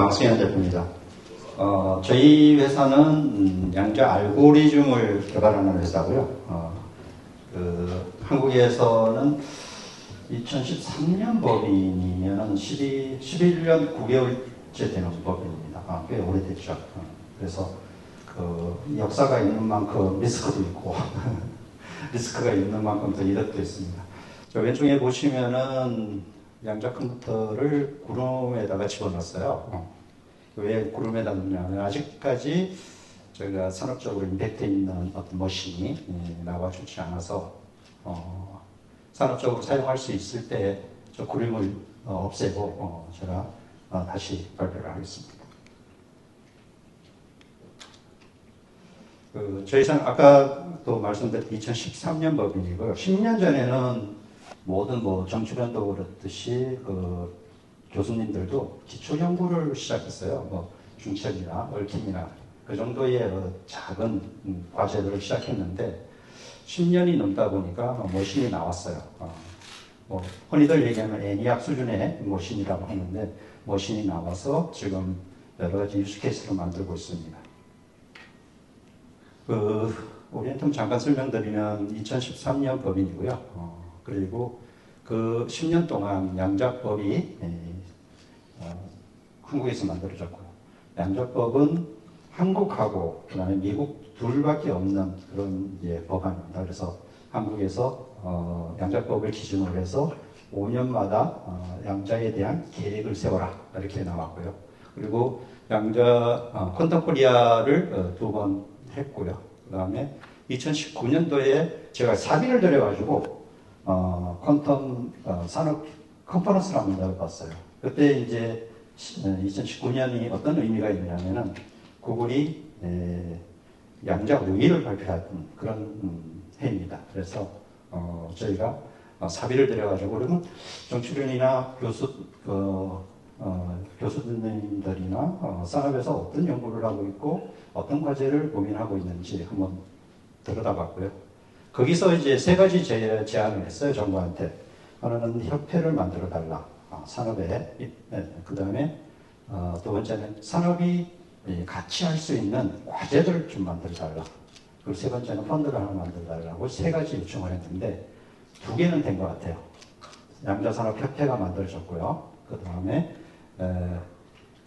방송의 대표입니다. 저희 회사는 양자 알고리즘을 개발하는 회사고요. 한국에서는 2013년 법인이면 11년 9개월째 되는 법인입니다. 꽤 오래됐죠. 그래서 역사가 있는 만큼 리스크도 있고 리스크가 있는 만큼 더 이득도 있습니다. 저 왼쪽에 보시면은 양자 컴퓨터를 구름에다가 집어넣었어요. 왜 구름에다 넣냐면 아직까지 저희가 산업적으로 임팩트 있는 어떤 머신이 나와주지 않아서 산업적으로 사용할 수 있을 때 저 구름을 없애고 제가 다시 발표를 하겠습니다. 저희 회사는 아까도 말씀드렸던 2013년 법인이고요. 10년 전에는 모든 정치변도 그렇듯이 교수님들도 기초 연구를 시작했어요. 중첩이나 얽힘이나 그 정도의 작은 과제들을 시작했는데 10년이 넘다 보니까 머신이 나왔어요. 흔히들 얘기하면 애니악 수준의 머신이라고 하는데 머신이 나와서 지금 여러 가지 유스케이스를 만들고 있습니다. 오리엔텀 잠깐 설명드리면 2013년 법인이고요. 그리고 그 10년 동안 양자법이 한국에서 만들어졌고요. 양자법은 한국하고 그다음에 미국 둘밖에 없는 그런 법안입니다. 그래서 한국에서 양자법을 기준으로 해서 5년마다 양자에 대한 계획을 세워라 이렇게 나왔고요. 그리고 양자 퀀텀 코리아를 2번 했고요. 그 다음에 2019년도에 제가 사비를 들여가지고 퀀텀 산업 컨퍼런스를 한번 열어봤어요. 그때 이제 2019년이 어떤 의미가 있냐면은 구글이 양자 우위를 발표했던 그런 해입니다. 그래서 저희가 사비를 들여가지고 그러면 정치련이나 교수님들이나 산업에서 어떤 연구를 하고 있고 어떤 과제를 고민하고 있는지 한번 들여다봤고요. 거기서 이제 3가지 제안을 했어요, 정부한테. 하나는 협회를 만들어 달라. 산업에. 그 다음에 2번째는 산업이 같이 할 수 있는 과제들을 좀 만들어 달라. 그리고 3번째는 펀드를 하나 만들어 달라고 3가지 요청을 했는데 2개는 된 것 같아요. 양자산업협회가 만들어졌고요. 그 다음에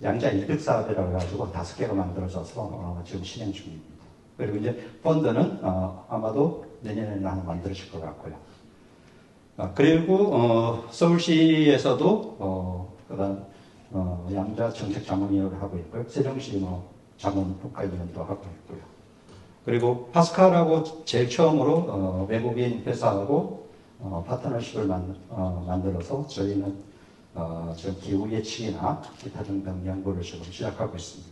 양자 1급 사업이라고 해가지고 5개가 만들어져서 지금 진행 중입니다. 그리고 이제 펀드는 아마도 내년에는 하나 만들어질 것 같고요. 그리고 서울시에서도 그다음 양자 정책 자문위원회를 하고 있고요. 세종시 자문 국가위원도 하고 있고요. 그리고 파스칼하고 제일 처음으로 외국인 회사하고 파트너십을 만들어서 저희는 지금 기후 예측이나 기타 등등 연구를 지금 시작하고 있습니다.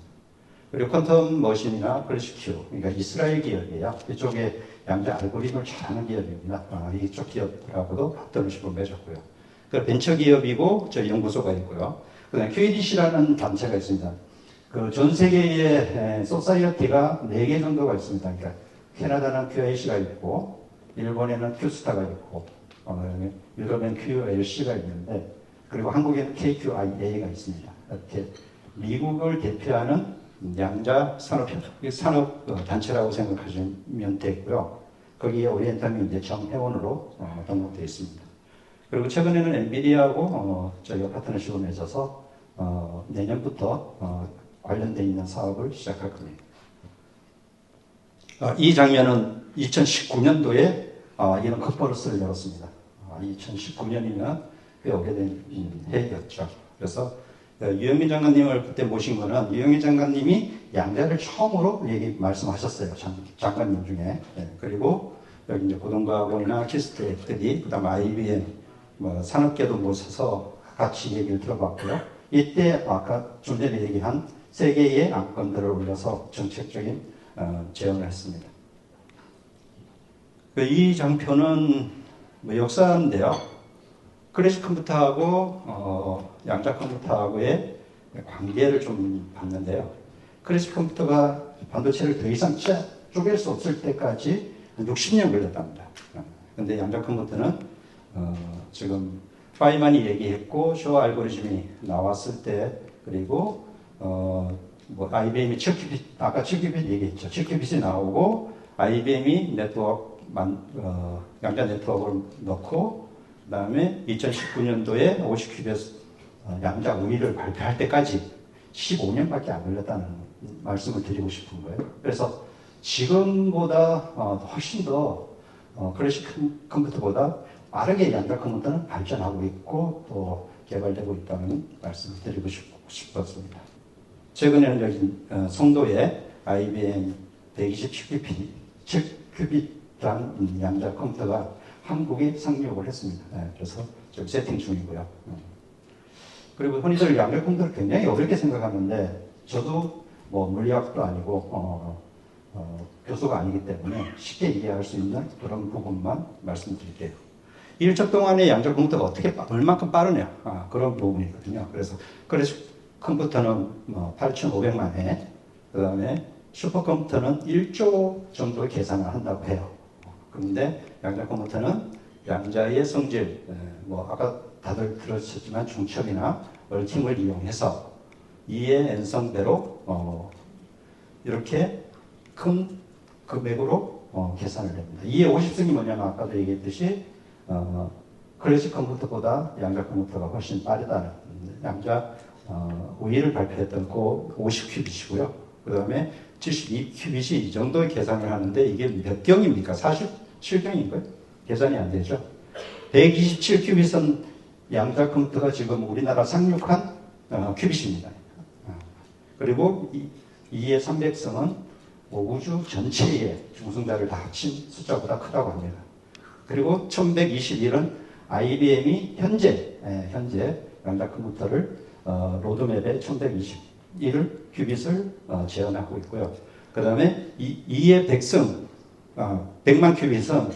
그리고 퀀텀 머신이나 클래시큐, 그러니까 이스라엘 기업이에요. 이쪽에 양자 알고리즘을 잘하는 기업입니다. 이쪽 기업하고도 파트너십을 맺었고요. 그 벤처 기업이고 저희 연구소가 있고요. 그다음에 QEDC라는 단체가 있습니다. 전 세계에 소사이어티가 4개 정도가 있습니다. 그러니까 캐나다는 QAC가 있고, 일본에는 Q스타가 있고, 유럽엔 QLC가 있는데, 그리고 한국에는 KQIA가 있습니다. 이렇게 미국을 대표하는 양자 산업 단체라고 생각하시면 되고요. 거기에 오리엔텀이 이제 정회원으로 등록되어 있습니다. 그리고 최근에는 엔비디아하고 저희가 파트너십을 맺어서 내년부터 관련되어 있는 사업을 시작할 겁니다. 이 장면은 2019년도에 이런 컨퍼런스를 열었습니다. 2019년이면 꽤 오래된 해였죠. 그래서 유영민 장관님을 그때 모신 거는 유영민 장관님이 양자를 처음으로 말씀하셨어요. 장관님 중에. 그리고 여기 이제 고등과학원이나 키스트들이 그다음 IBM 산업계도 모셔서 같이 얘기를 들어봤고요. 이때 아까 좀 전에 얘기한 3개의 안건들을 올려서 정책적인 제언을 했습니다. 이 장표는 역사인데요. 클래식 컴퓨터하고 양자 컴퓨터하고의 관계를 좀 봤는데요. 클래식 컴퓨터가 반도체를 더 이상 쪼갤 수 없을 때까지 60년 걸렸답니다. 근데 양자 컴퓨터는 지금 파이만이 얘기했고 쇼 알고리즘이 나왔을 때 그리고 뭐 IBM이 7큐빗, 아까 7큐빗 얘기했죠. 7큐빗이 나오고 IBM이 양자 네트워크를 넣고 그다음에 2019년도에 50큐빗 양자 우위를 발표할 때까지 15년밖에 안 걸렸다는 말씀을 드리고 싶은 거예요. 그래서 지금보다 훨씬 더 클래식 컴퓨터보다 빠르게 양자 컴퓨터는 발전하고 있고 또 개발되고 있다는 말씀을 드리고 싶었습니다. 최근에는 여기 송도에 IBM 127큐빗 양자 컴퓨터가 한국에 상륙을 했습니다. 그래서 지금 세팅 중이고요. 그리고 흔히들 양자 컴퓨터를 굉장히 어렵게 생각하는데 저도 뭐 물리학도 아니고 교수가 아니기 때문에 쉽게 이해할 수 있는 그런 부분만 말씀드릴게요. 일정 동안에 양자 컴퓨터가 얼만큼 빠르냐 그런 부분이거든요. 그래서 컴퓨터는 8,500만 회, 그 다음에 슈퍼컴퓨터는 1조 정도의 계산을 한다고 해요. 그런데 양자 컴퓨터는 양자의 성질, 뭐 아까 다들 들으셨지만 중첩이나 얽힘을 이용해서 2의 n성배로 이렇게 큰 금액으로 계산을 합니다. 2의 50승이 뭐냐면 아까도 얘기했듯이 클래식 컴퓨터보다 양자 컴퓨터가 훨씬 빠르다는 양자 우위를 발표했던 그 50큐빗이고요. 그 다음에 72큐빗이 이 정도의 계산을 하는데 이게 몇 경입니까? 47경인가요? 계산이 안 되죠. 127큐빗은 양자 컴퓨터가 지금 우리나라 상륙한 큐빗입니다. 그리고 2의 300성은 우주 전체의 중성자를 다 합친 숫자보다 크다고 합니다. 그리고 1121은 IBM이 현재 양자 컴퓨터를 로드맵에 1121 큐빗을 제안하고 있고요. 그 다음에 2의 100성, 100만 큐빗은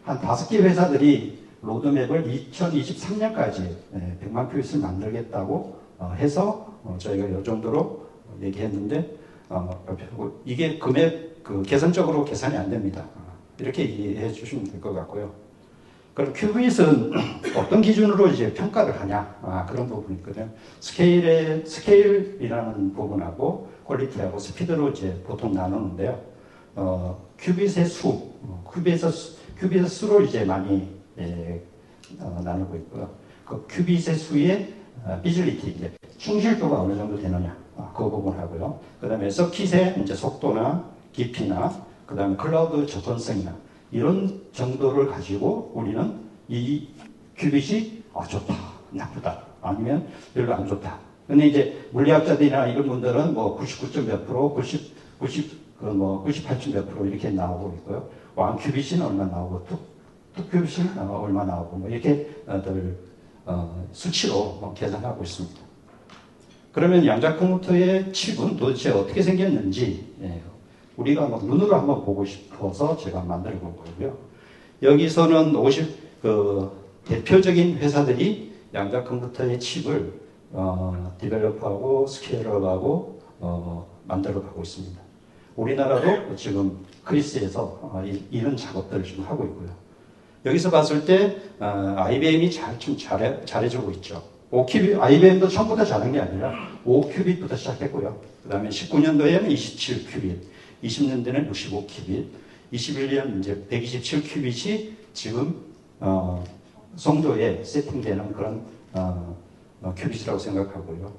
한 5개 회사들이 로드맵을 2023년까지 100만 큐빗을 만들겠다고 해서 저희가 이 정도로 얘기했는데 이게 금액 계산적으로 계산이 안 됩니다. 이렇게 이해해 주시면 될 것 같고요. 그럼 큐빗은 어떤 기준으로 이제 평가를 하냐 그런 부분이 있거든요. 스케일이라는 부분하고 퀄리티하고 스피드로 이제 보통 나누는데요. 큐빗의 수, 큐빗의 수로 이제 많이 나누고 있고요. 그 큐빗의 수의 비질리티, 이제 충실도가 어느 정도 되느냐 그 부분하고요. 그 다음에 서킷의 이제 속도나 깊이나 그 다음에 클라우드 접근성이나 이런 정도를 가지고 우리는 이 큐빗이 좋다, 나쁘다, 아니면 별로 안 좋다. 근데 이제 물리학자들이나 이런 분들은 뭐 99점 몇 프로, 98점 몇 프로 이렇게 나오고 있고요. 왕 큐빗은 얼마 나오고, 투 큐빗은 얼마 나오고, 뭐 이렇게 수치로 계산하고 있습니다. 그러면 양자 컴퓨터의 칩은 도대체 어떻게 생겼는지, 우리가 눈으로 한번 보고 싶어서 제가 만들어 본 거고요. 여기서는 대표적인 회사들이 양자 컴퓨터의 칩을 디벨롭하고 스케일업하고 만들어 가고 있습니다. 우리나라도 지금 크리스에서 이런 작업들을 좀 하고 있고요. 여기서 봤을 때 IBM이 좀 잘해주고 있죠. 5큐빗, IBM도 처음부터 잘한 게 아니라 5큐빗부터 시작했고요. 그 다음에 19년도에는 27큐빗, 20년대는 65큐빗, 21년 이제 127큐빗이 지금 송도에 세팅되는 그런 큐빗이라고 생각하고요.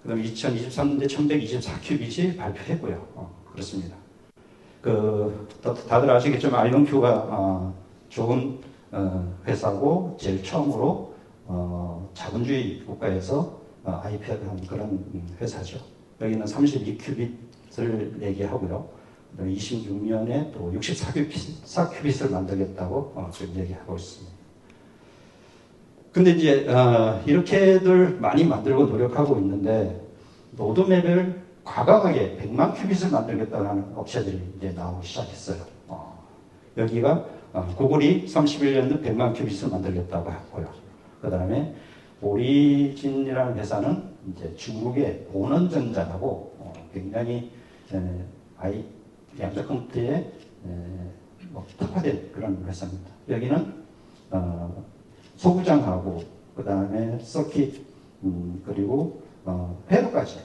그 다음에 2023년대 1124큐빗이 발표했고요. 그렇습니다. 다들 아시겠지만 아이론큐가 좋은 회사고 제일 처음으로 자본주의 국가에서 IPO를 한 그런 회사죠. 여기는 32큐빗을 얘기하고요. 26년에 또 64큐빗을 만들겠다고 지금 얘기하고 있습니다. 근데 이제 이렇게들 많이 만들고 노력하고 있는데 로드맵을 과감하게 100만 큐빗을 만들겠다는 업체들이 이제 나오기 시작했어요. 여기가 구글이 31년도 100만 큐빗을 만들겠다고 했고요. 그 다음에 오리진이라는 회사는 이제 중국의 본원전자라고 굉장히 양자 컴퓨터에 특화된 그런 회사입니다. 여기는 소부장하고 그 다음에 서킷 그리고 회로까지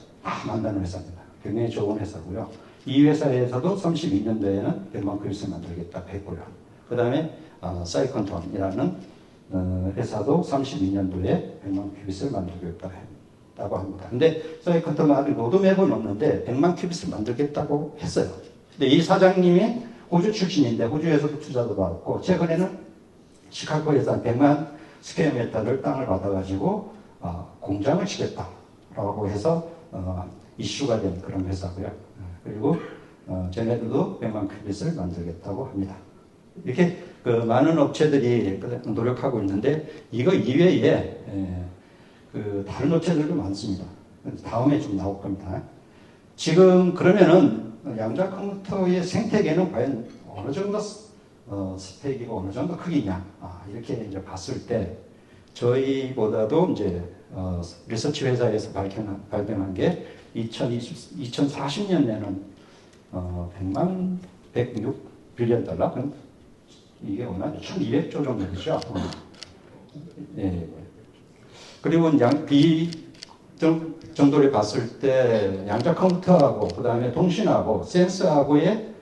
만드는 회사입니다. 굉장히 좋은 회사고요. 이 회사에서도 32년도에는 100만 큐빗을 만들겠다고 했고요. 그 다음에 사이컨톤이라는 회사도 32년도에 100만 큐빗을 만들겠다고 합니다. 근데 사이컨톤은 아직 로드맵은 없는데 100만 큐빗을 만들겠다고 했어요. 근데 이 사장님이 호주 출신인데 호주에서도 투자도 받았고 최근에는 시카고에서 100만 스퀘어미터를 땅을 받아가지고 공장을 짓겠다라고 해서 이슈가 된 그런 회사고요. 그리고 쟤네들도 100만 큐빗을 만들겠다고 합니다. 이렇게 그 많은 업체들이 노력하고 있는데 이거 이외에 그 다른 업체들도 많습니다. 다음에 좀 나올 겁니다. 지금 그러면은 양자 컴퓨터의 생태계는 과연 어느 정도 스펙이고 어느 정도 크기냐 이렇게 이제 봤을 때 저희보다도 이제 리서치 회사에서 발견한 게 2040년에는 106 빌리언 달러? 이게 얼마? 1200조 정도 되죠. 예. 그리고 이 정도를 봤을 때 양자 컴퓨터하고 그 다음에 통신하고 센서하고의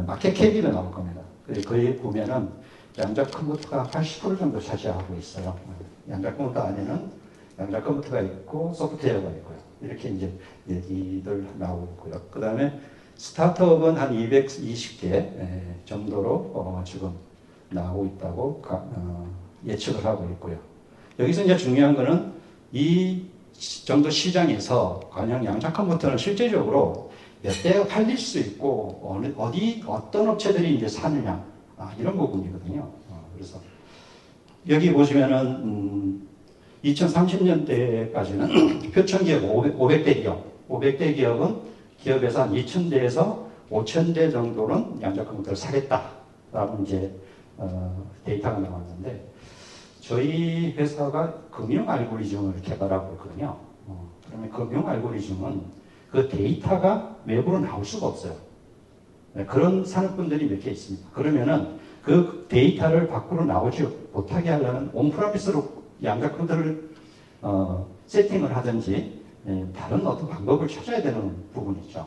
마켓 캡이 나올 겁니다. 거기 보면은 양자 컴퓨터가 80% 정도 차지하고 있어요. 양자 컴퓨터 안에는 양자 컴퓨터가 있고 소프트웨어가 있고요. 이렇게 이제 얘기들 나오고 있고요. 그 다음에 스타트업은 한 220개 정도로 지금 나오고 있다고 예측을 하고 있고요. 여기서 이제 중요한 거는 이 정도 시장에서 과연 양자 컴퓨터는 실제적으로 몇 대가 팔릴 수 있고 어떤 업체들이 이제 사느냐 이런 부분이거든요. 그래서 여기 보시면은 2030년대까지는 표천기업 500대 기업, 500대 기업은 기업에서 한 2,000대에서 5,000대 정도는 양자 컴퓨터를 사겠다라는 이제 데이터가 나왔는데 저희 회사가 금융 알고리즘을 개발하고 있거든요. 그러면 금융 알고리즘은 그 데이터가 외부로 나올 수가 없어요. 그런 산업군들이 몇 개 있습니다. 그러면은 그 데이터를 밖으로 나오지 못하게 하려면 온프라미스로 양자 컴퓨터를 세팅을 하든지 다른 어떤 방법을 찾아야 되는 부분이죠.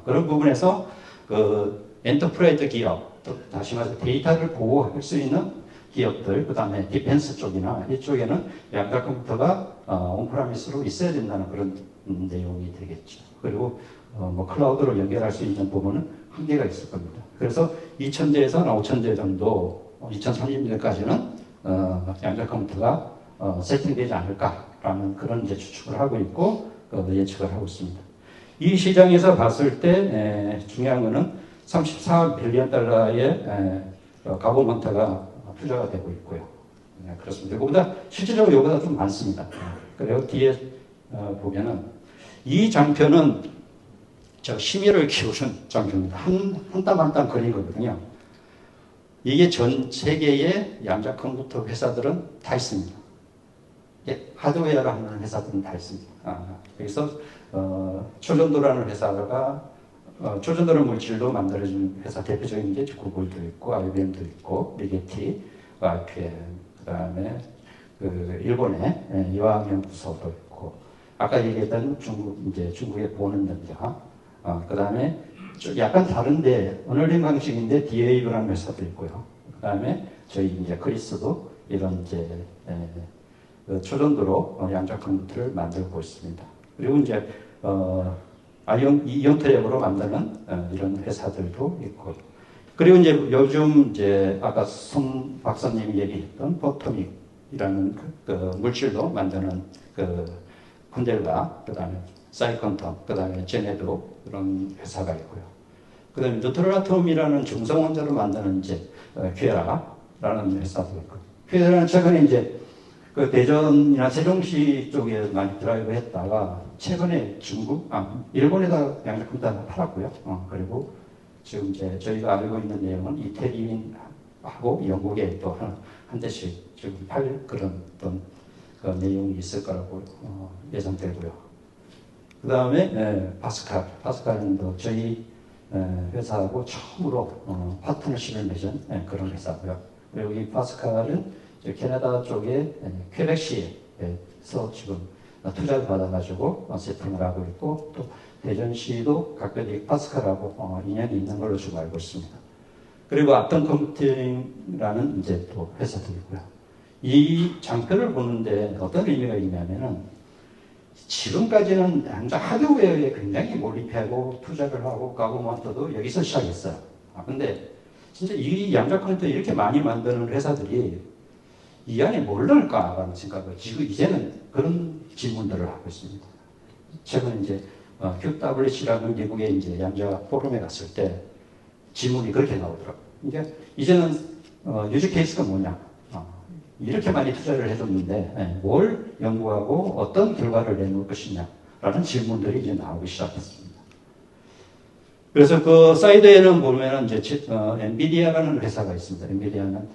그런 부분에서 그 엔터프라이즈 기업, 또 다시 말해서 데이터를 보호할 수 있는 기업들, 그 다음에 디펜스 쪽이나 이쪽에는 양자 컴퓨터가 온프라미스로 있어야 된다는 그런 내용이 되겠죠. 그리고 뭐 클라우드로 연결할 수 있는 부분은 한계가 있을 겁니다. 그래서 2,000대에서 5,000대 정도 2030년까지는 양자 컴퓨터가 세팅되지 않을까라는 그런 이제 추측을 하고 있고 예측을 하고 있습니다. 이 시장에서 봤을 때 중요한 것은 34 빌리언 달러의 가보먼트가 투자가 되고 있고요. 그렇습니다. 이거보다 실질적으로 이거보다 좀 많습니다. 그리고 뒤에 보면은 이 장표는 저 심의를 키우신 장표입니다. 한 땀 한 땀 그린 거거든요. 이게 전 세계의 양자 컴퓨터 회사들은 다 있습니다. 하드웨어를 하는 회사들은 다 있습니다. 그래서 초전도라는 회사가 초전도는 물질도 만들어주는 회사 대표적인 게 구글도 있고 IBM도 있고 리게티, RPM, 그다음에 그 일본의 이화연구소도 있고 아까 얘기했던 중국의 보는전자, 그다음에 약간 다른데 언어링 방식인데 DAV라는 회사도 있고요. 그다음에 저희 이제 그리스도 이런 이제 초전도로 양자 컴퓨터를 만들고 있습니다. 그리고 이제 이온 트랩으로 만드는 이런 회사들도 있고, 그리고 이제 요즘 이제 아까 손 박사님이 얘기했던 포토믹이라는 그 물질도 만드는 그 콘델라, 그다음에 사이컨톤, 그다음에 제네도 그런 회사가 있고요. 그다음에 뉴트럴아톰이라는 중성 원자로 만드는 이제 퀴에라라는 회사도 있고, 퀴에라는 최근에 이제 그 대전이나 세종시 쪽에 많이 드라이브 했다가 최근에 일본에다 양자 컴퓨터 팔았고요. 그리고 지금 이제 저희가 알고 있는 내용은 이태리하고 영국에 또 한 대씩 지금 팔 그런 어떤 그 내용이 있을 거라고 예상되고요. 그 다음에 파스칼은 또 저희 회사하고 처음으로 파트너십을 맺은 그런 회사고요. 그리고 이 파스칼은 캐나다 쪽에 퀘벡시에서 지금 투자를 받아가지고 세팅을 하고 있고, 또 대전시도 각별히 파스칼하고 인연이 있는 걸로 지금 알고 있습니다. 그리고 앞턴 컴퓨팅이라는 이제 또 회사도 있고요. 이 장표를 보는데 어떤 의미가 있냐면은 지금까지는 양자 하드웨어에 굉장히 몰입하고 투자를 하고 가고먼트도 여기서 시작했어요. 근데 진짜 이 양자 컴퓨터 이렇게 많이 만드는 회사들이 이 안에 뭘 넣을까라는 생각을 지금 이제는 그런 질문들을 하고 있습니다. 최근에 이제 QWC라는 미국의 이제 양자 포럼에 갔을 때 질문이 그렇게 나오더라고요. 이제는 유즈 케이스가 뭐냐? 이렇게 많이 투자를 해뒀는데 뭘 연구하고 어떤 결과를 내놓을 것이냐라는 질문들이 이제 나오기 시작했습니다. 그래서 그 사이드에는 보면은 이제 엔비디아라는 회사가 있습니다. 엔비디아는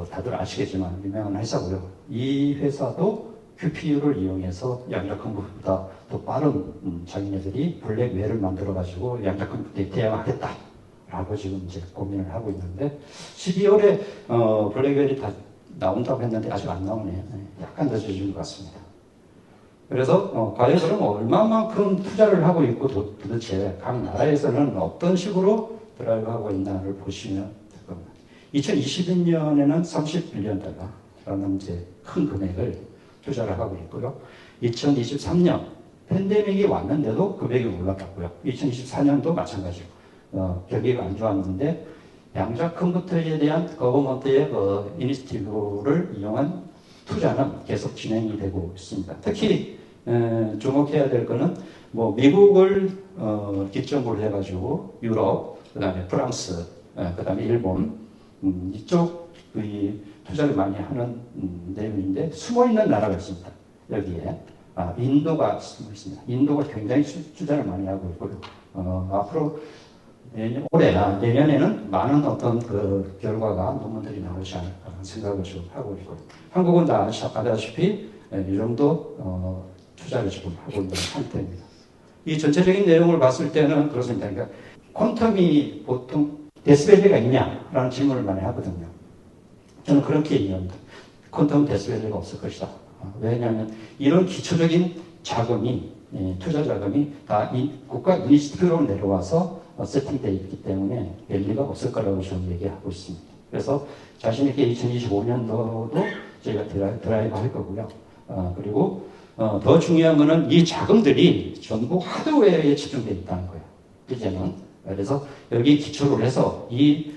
다들 아시겠지만 유명한 회사고요. 이 회사도 QPU를 이용해서 양자 컴퓨터보다 더 빠른 자기네들이 블랙웨어를 만들어가지고 양자 컴퓨터에 대항하겠다라고 지금 이제 고민을 하고 있는데 12월에 블랙웨어이 다 나온다고 했는데 아직 안 나오네요. 약간 늦어진 것 같습니다. 그래서 과연 그럼 얼마만큼 투자를 하고 있고 도대체 각 나라에서는 어떤 식으로 드라이브하고 있나를 보시면 될 겁니다. 2021년에는 31년 달러라는 이제 큰 금액을 투자를 하고 있고요. 2023년 팬데믹이 왔는데도 금액이 올라갔고요. 2024년도 마찬가지고 경기가 안 좋았는데 양자 컴퓨터에 대한 거버먼트의 이니시티브를 이용한 투자는 계속 진행이 되고 있습니다. 특히 주목해야 될 것은 뭐 미국을 기점으로 해가지고 유럽, 그다음에 프랑스, 그다음에 일본 이쪽 투자를 많이 하는 내용인데 숨어 있는 나라가 있습니다. 여기에 인도가 숨어 있습니다. 인도가 굉장히 투자를 많이 하고 있고요. 앞으로 올해나 내년에는 많은 어떤 그 결과가 논문들이 나오지 않을까 생각을 좀 하고 있고요. 한국은 다 아시다시피 이 정도 투자를 지금 하고 있는 상태입니다. 이 전체적인 내용을 봤을 때는 그렇습니다. 그러니까 퀀텀이 보통 데스밸리가 있냐라는 질문을 많이 하거든요. 저는 그렇게 이해합니다. 퀀텀 데스밸리가 없을 것이다. 왜냐하면 이런 기초적인 자금이 투자 자금이 다 국가 이니시티브로 내려와서 세팅되어 있기 때문에 밸리가 없을 거라고 저는 얘기하고 있습니다. 그래서 자신 있게 2025년도도 저희가 드라이브 할 거고요. 그리고 더 중요한 거는 이 자금들이 전부 하드웨어에 집중되어 있다는 거예요. 이제는. 그래서 여기 기초를 해서 이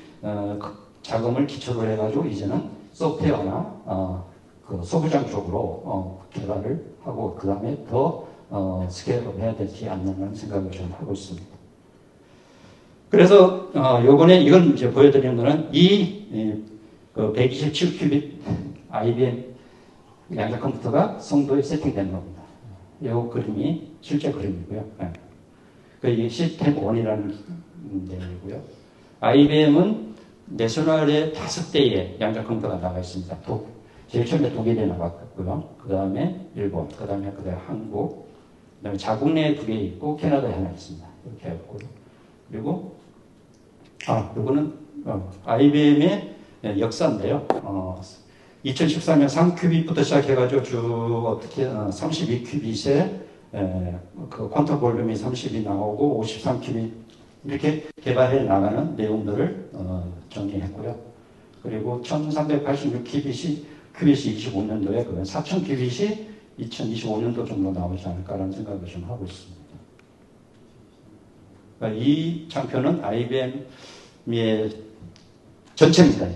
자금을 기초로 해가지고 이제는 소프트웨어나 그 소부장 쪽으로 개발을 하고 그 다음에 더 스케일업 해야 되지 않는 생각을 좀 하고 있습니다. 그래서 요번에 이건 이제 보여드리는 거는 그 127큐빅 IBM 양자 컴퓨터가 송도에 세팅된 겁니다. 이 그림이 실제 그림이고요. 그 시스템 1이라는 내용이고요. IBM은 내셔널에 5대의 양자 컴퓨터가 나가 있습니다. 제일 처음에 독일에 나왔고요. 그 다음에 일본, 그 다음에 한국, 그 다음에 자국 내에 2개 있고 캐나다에 하나 있습니다. 이렇게 했고요. 그리고 이거는 IBM의 역사인데요. 2014년 3큐빗부터 시작해가지고 쭉 어떻게 32큐빗에 그 퀀텀 볼륨이 30이 나오고 53큐빗 이렇게 개발해 나가는 내용들을 정리했고요. 그리고 1386큐빗이 25년도에 그러면 4000큐빗이 2025년도 정도 나오지 않을까라는 생각을 좀 하고 있습니다. 그러니까 이 장표는 IBM의 전체입니다.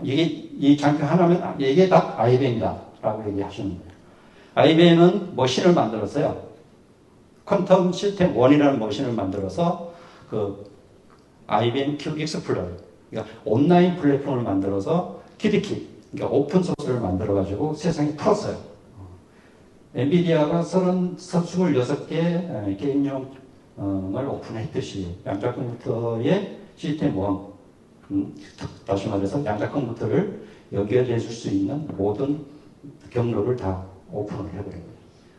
이 장표 하나면 이게 다 IBM이다라고 얘기하시는 거예요. IBM은 머신을 만들었어요. 퀀텀 시스템 1이라는 머신을 만들어서 그 IBM Q 익스플로러, 그러니까 온라인 플랫폼을 만들어서 키드킷, 그러니까 오픈 소스를 만들어가지고 세상에 풀었어요. 엔비디아가 26개 게임용을 오픈했듯이 양자 컴퓨터의 시스템 1, 다시 말해서 양자 컴퓨터를 연결해 줄 수 있는 모든 경로를 다 오픈을 해버린 거예요.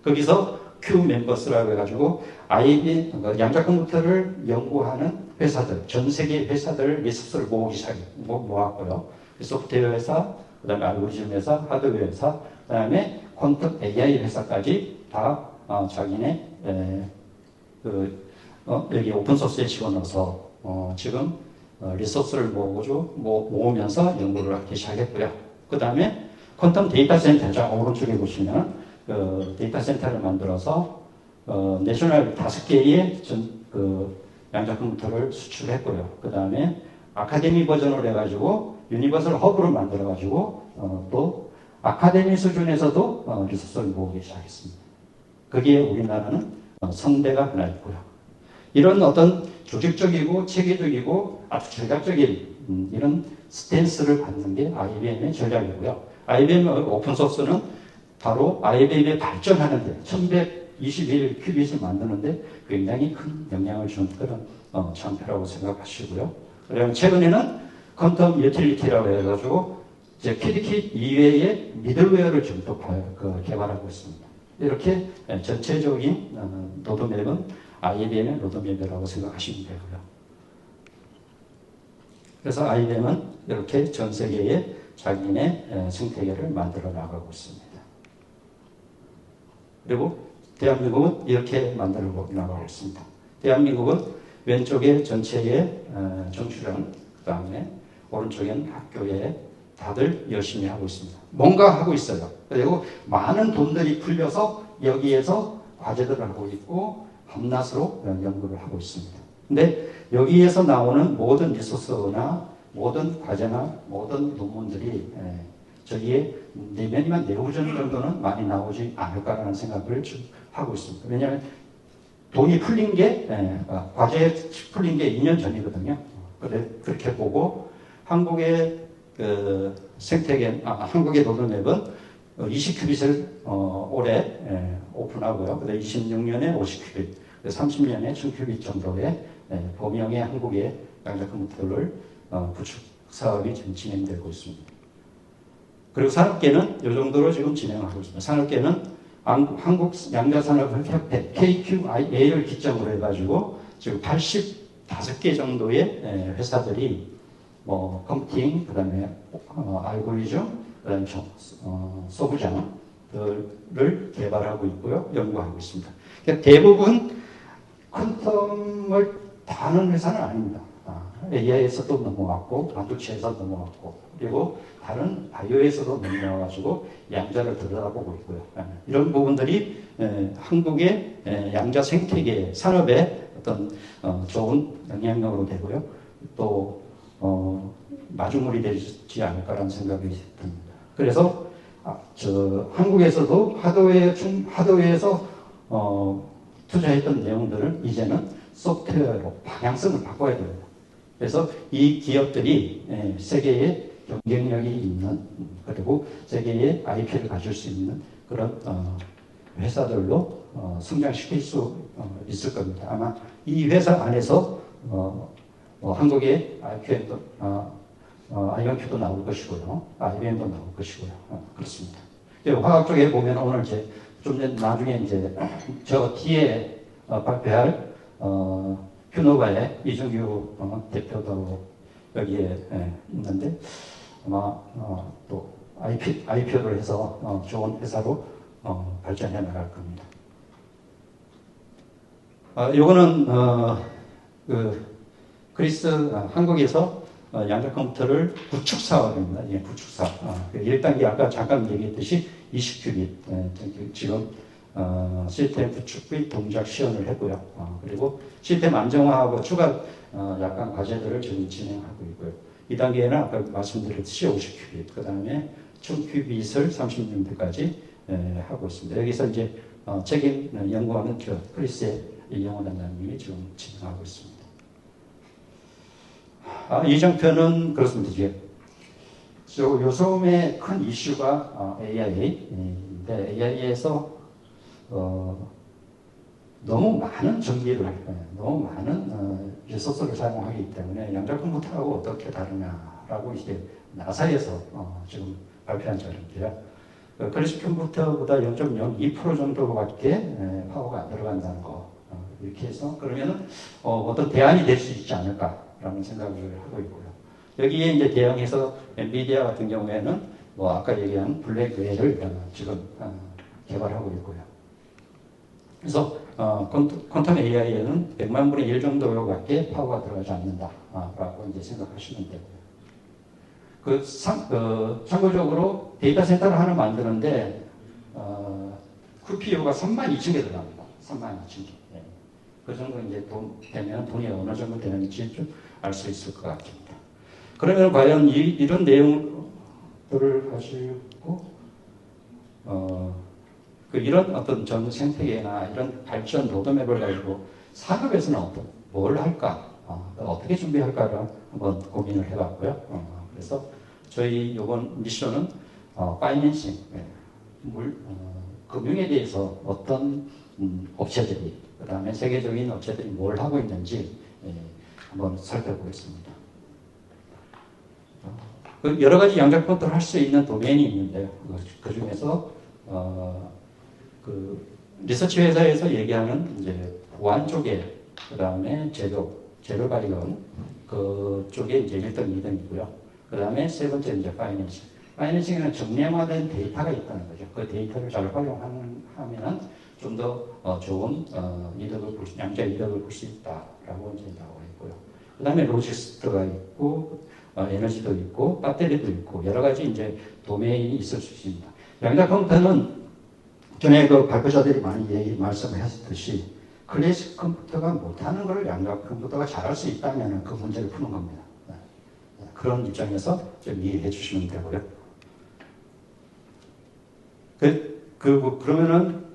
거기서 Q 멤버스라고 해가지고 IBM 양자 컴퓨터를 연구하는 회사들, 전 세계 회사들 리소스를 모으기 시작했고 모았고요. 소프트웨어 회사, 그 다음에 알고리즘 회사, 하드웨어 회사, 그 다음에 퀀텀 AI 회사까지 다 자기네 여기 오픈소스에 집어넣어서 지금 리소스를 모으면서 연구를 하기 시작했고요. 그 다음에 퀀텀 데이터 센터, 오른쪽에 보시면 데이터 센터를 만들어서 내셔널 5개의 양자 컴퓨터를 수출했고요. 그 다음에 아카데미 버전을 해가지고 유니버설 허브를 만들어가지고 또 아카데미 수준에서도 리소스를 모으기 시작했습니다. 거기에 우리나라는 성대가 하나 있고요. 이런 어떤 조직적이고 체계적이고 아주 전략적인 이런 스탠스를 갖는 게 IBM의 전략이고요. IBM 오픈소스는 바로 IBM의 발전하는데 1121 큐빗을 만드는데 굉장히 큰 영향을 준 그런 장표라고 생각하시고요. 그리고 최근에는 퀀텀 유틸리티라고 해가지고 이제 PDKit 이외의 미들웨어를 지금 또 개발하고 있습니다. 이렇게 전체적인 로드맵은 IBM의 로드맵이라고 생각하시면 되고요. 그래서 IBM은 이렇게 전 세계에 자기네 생태계를 만들어 나가고 있습니다. 그리고 대한민국은 이렇게 만들어 나가고 있습니다. 대한민국은 왼쪽에 전체의 정치령, 그 다음에 오른쪽에는 학교에 다들 열심히 하고 있습니다. 뭔가 하고 있어요. 그리고 많은 돈들이 풀려서 여기에서 과제들을 하고 있고 밤낮으로 연구를 하고 있습니다. 근데 여기에서 나오는 모든 리소스나 모든 과제나 모든 논문들이 저기에 내면이만 내후전 정도는 많이 나오지 않을까라는 생각을 하고 있습니다. 왜냐하면 돈이 풀린 게 과제 풀린 게 2년 전이거든요. 그렇게 보고 한국의 한국의 로드맵은 20큐빗을 올해 오픈하고요. 그다음 26년에 50큐빗, 30년에 1000큐빗 정도의 범용의 한국의 양자 컴퓨터를 구축 사업이 지금 진행되고 있습니다. 그리고 산업계는 이 정도로 지금 진행하고 있습니다. 산업계는 한국 양자산업협회 KQIA를 기점으로 해가지고 지금 85개 정도의 회사들이 컴퓨팅, 그 다음에 알고리즘, 그 다음에 소부장들을 개발하고 있고요. 연구하고 있습니다. 그러니까 대부분 퀀텀을 다는 회사는 아닙니다. AI에서도 넘어왔고, 반도체에서 넘어왔고, 그리고 다른 바이오에서도 넘어와가지고 양자를 들여다보고 있고요. 이런 부분들이 한국의 양자 생태계 산업에 어떤 좋은 영향력으로 되고요. 또 마중물이 되지 않을까라는 생각이 듭니다. 그래서 한국에서도 하드웨어에서 투자했던 내용들을 이제는 소프트웨어로 방향성을 바꿔야 됩니다. 그래서 이 기업들이 세계에 경쟁력이 있는 그리고 세계에 IP를 가질 수 있는 그런 회사들로 성장시킬 수 있을 겁니다. 아마 이 회사 안에서 한국의 IBM도 나올 것이고요. IBM도 나올 것이고요. 그렇습니다. 화학 쪽에 보면 오늘 좀 나중에 저 뒤에 발표할 휴노바의 이준규 대표도 여기에 있는데 아마 또 IPO를 해서 좋은 회사로 발전해 나갈 겁니다. 요거는 그리스 한국에서 양자 컴퓨터를 구축 사업입니다. 예, 구축 사업. 1단계 아까 잠깐 얘기했듯이 20큐빗 지금 시스템 구축 및 동작 시연을 했고요. 그리고 시스템 안정화하고 추가 약간 과제들을 지금 진행하고 있고요. 2단계에는 아까 말씀드렸듯이 50큐빗, 그 다음에 1000큐빗을 30년대까지 하고 있습니다. 여기서 이제 책임 연구하는 크리스의 이영호 단장님이 지금 진행하고 있습니다. 이 장편은 그렇습니다. 요즘의 큰 이슈가 AI인데 AI에서 너무 많은 전기를 너무 많은 리소스를 사용하기 때문에 양자 컴퓨터하고 어떻게 다르냐라고 이제 나사에서 지금 발표한 자료인데요. 클래식 컴퓨터보다 0.02% 정도밖에 파워가 안 들어간다는 거 이렇게 해서 그러면은 어떤 대안이 될 수 있지 않을까라는 생각을 하고 있고요. 여기에 이제 대응해서 엔비디아 같은 경우에는 뭐 아까 얘기한 블랙웨어를 지금 개발하고 있고요. 그래서 퀀텀 AI에는 100만 분의 1 정도밖에 파워가 들어가지 않는다라고 이제 생각하시면 되고요. 참고적으로 데이터 센터를 하나 만드는데 QPU가 32,000개 들어갑니다. 32,000개. 네. 그 정도 이제 되면 돈이 어느 정도 되는지 좀 알 수 있을 것 같습니다. 그러면 과연 이런 내용들을 가지고 이런 어떤 전 생태계나 이런 발전 로드맵을 가지고 산업에서는 뭘 할까, 어떻게 준비할까를 한번 고민을 해봤고요. 그래서 저희 이번 미션은 파이낸싱, 금융에 대해서 어떤 업체들이, 그 다음에 세계적인 업체들이 뭘 하고 있는지 한번 살펴보겠습니다. 여러 가지 양자 컴퓨터를 할 수 있는 도메인이 있는데요. 그 중에서 리서치 회사에서 얘기하는 이제 보안 쪽에, 그 다음에 재료 발견 그쪽에 이제 1등, 2등이고요. 그 다음에 세 번째 이제 파이낸싱. 파이낸싱에는 정량화된 데이터가 있다는 거죠. 그 데이터를 잘 활용하면은 좀 더 좋은 양자 이득을 볼 수 있다라고 이제 나와 있고요. 그 다음에 로지스트가 있고, 에너지도 있고, 배터리도 있고, 여러 가지 이제 도메인이 있을 수 있습니다. 양자 컴퓨터는 전에 그 발표자들이 많이 말씀을 하셨듯이 클래식 컴퓨터가 못하는 걸 양자 컴퓨터가 잘할 수 있다면 그 문제를 푸는 겁니다. 그런 입장에서 좀 이해해 주시면 되고요. 그러면은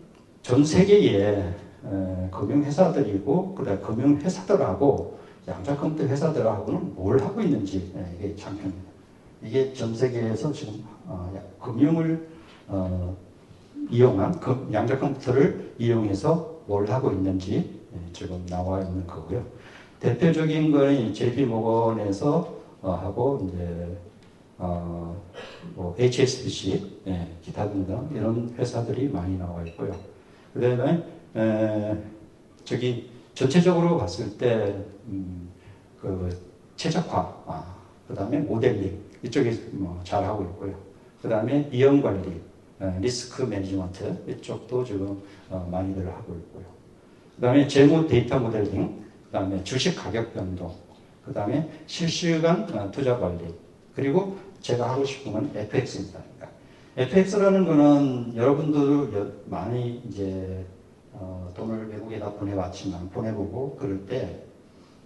전 세계에 금융회사들이고, 그다음 금융회사들하고 양자 컴퓨터 회사들하고는 뭘 하고 있는지 이게 장표입니다. 이게 전 세계에서 지금 금융을 이용한 양자 컴퓨터를 이용해서 뭘 하고 있는지 지금 나와 있는 거고요. 대표적인 거는 JP 모건에서 하고 이제 뭐 HSBC, 기타 등등 이런 회사들이 많이 나와 있고요. 그다음에 전체적으로 봤을 때 최적화, 그다음에 모델링 이쪽에 잘 하고 있고요. 그다음에 비용 관리, 리스크 매니지먼트 이쪽도 지금 많이들 하고 있고요. 그다음에 재무 데이터 모델링, 그다음에 주식 가격 변동, 그다음에 실시간 투자 관리, 그리고 제가 하고 싶은 건 FX입니다. FX라는 거는 여러분들 많이 이제 돈을 외국에다 보내보고 그럴 때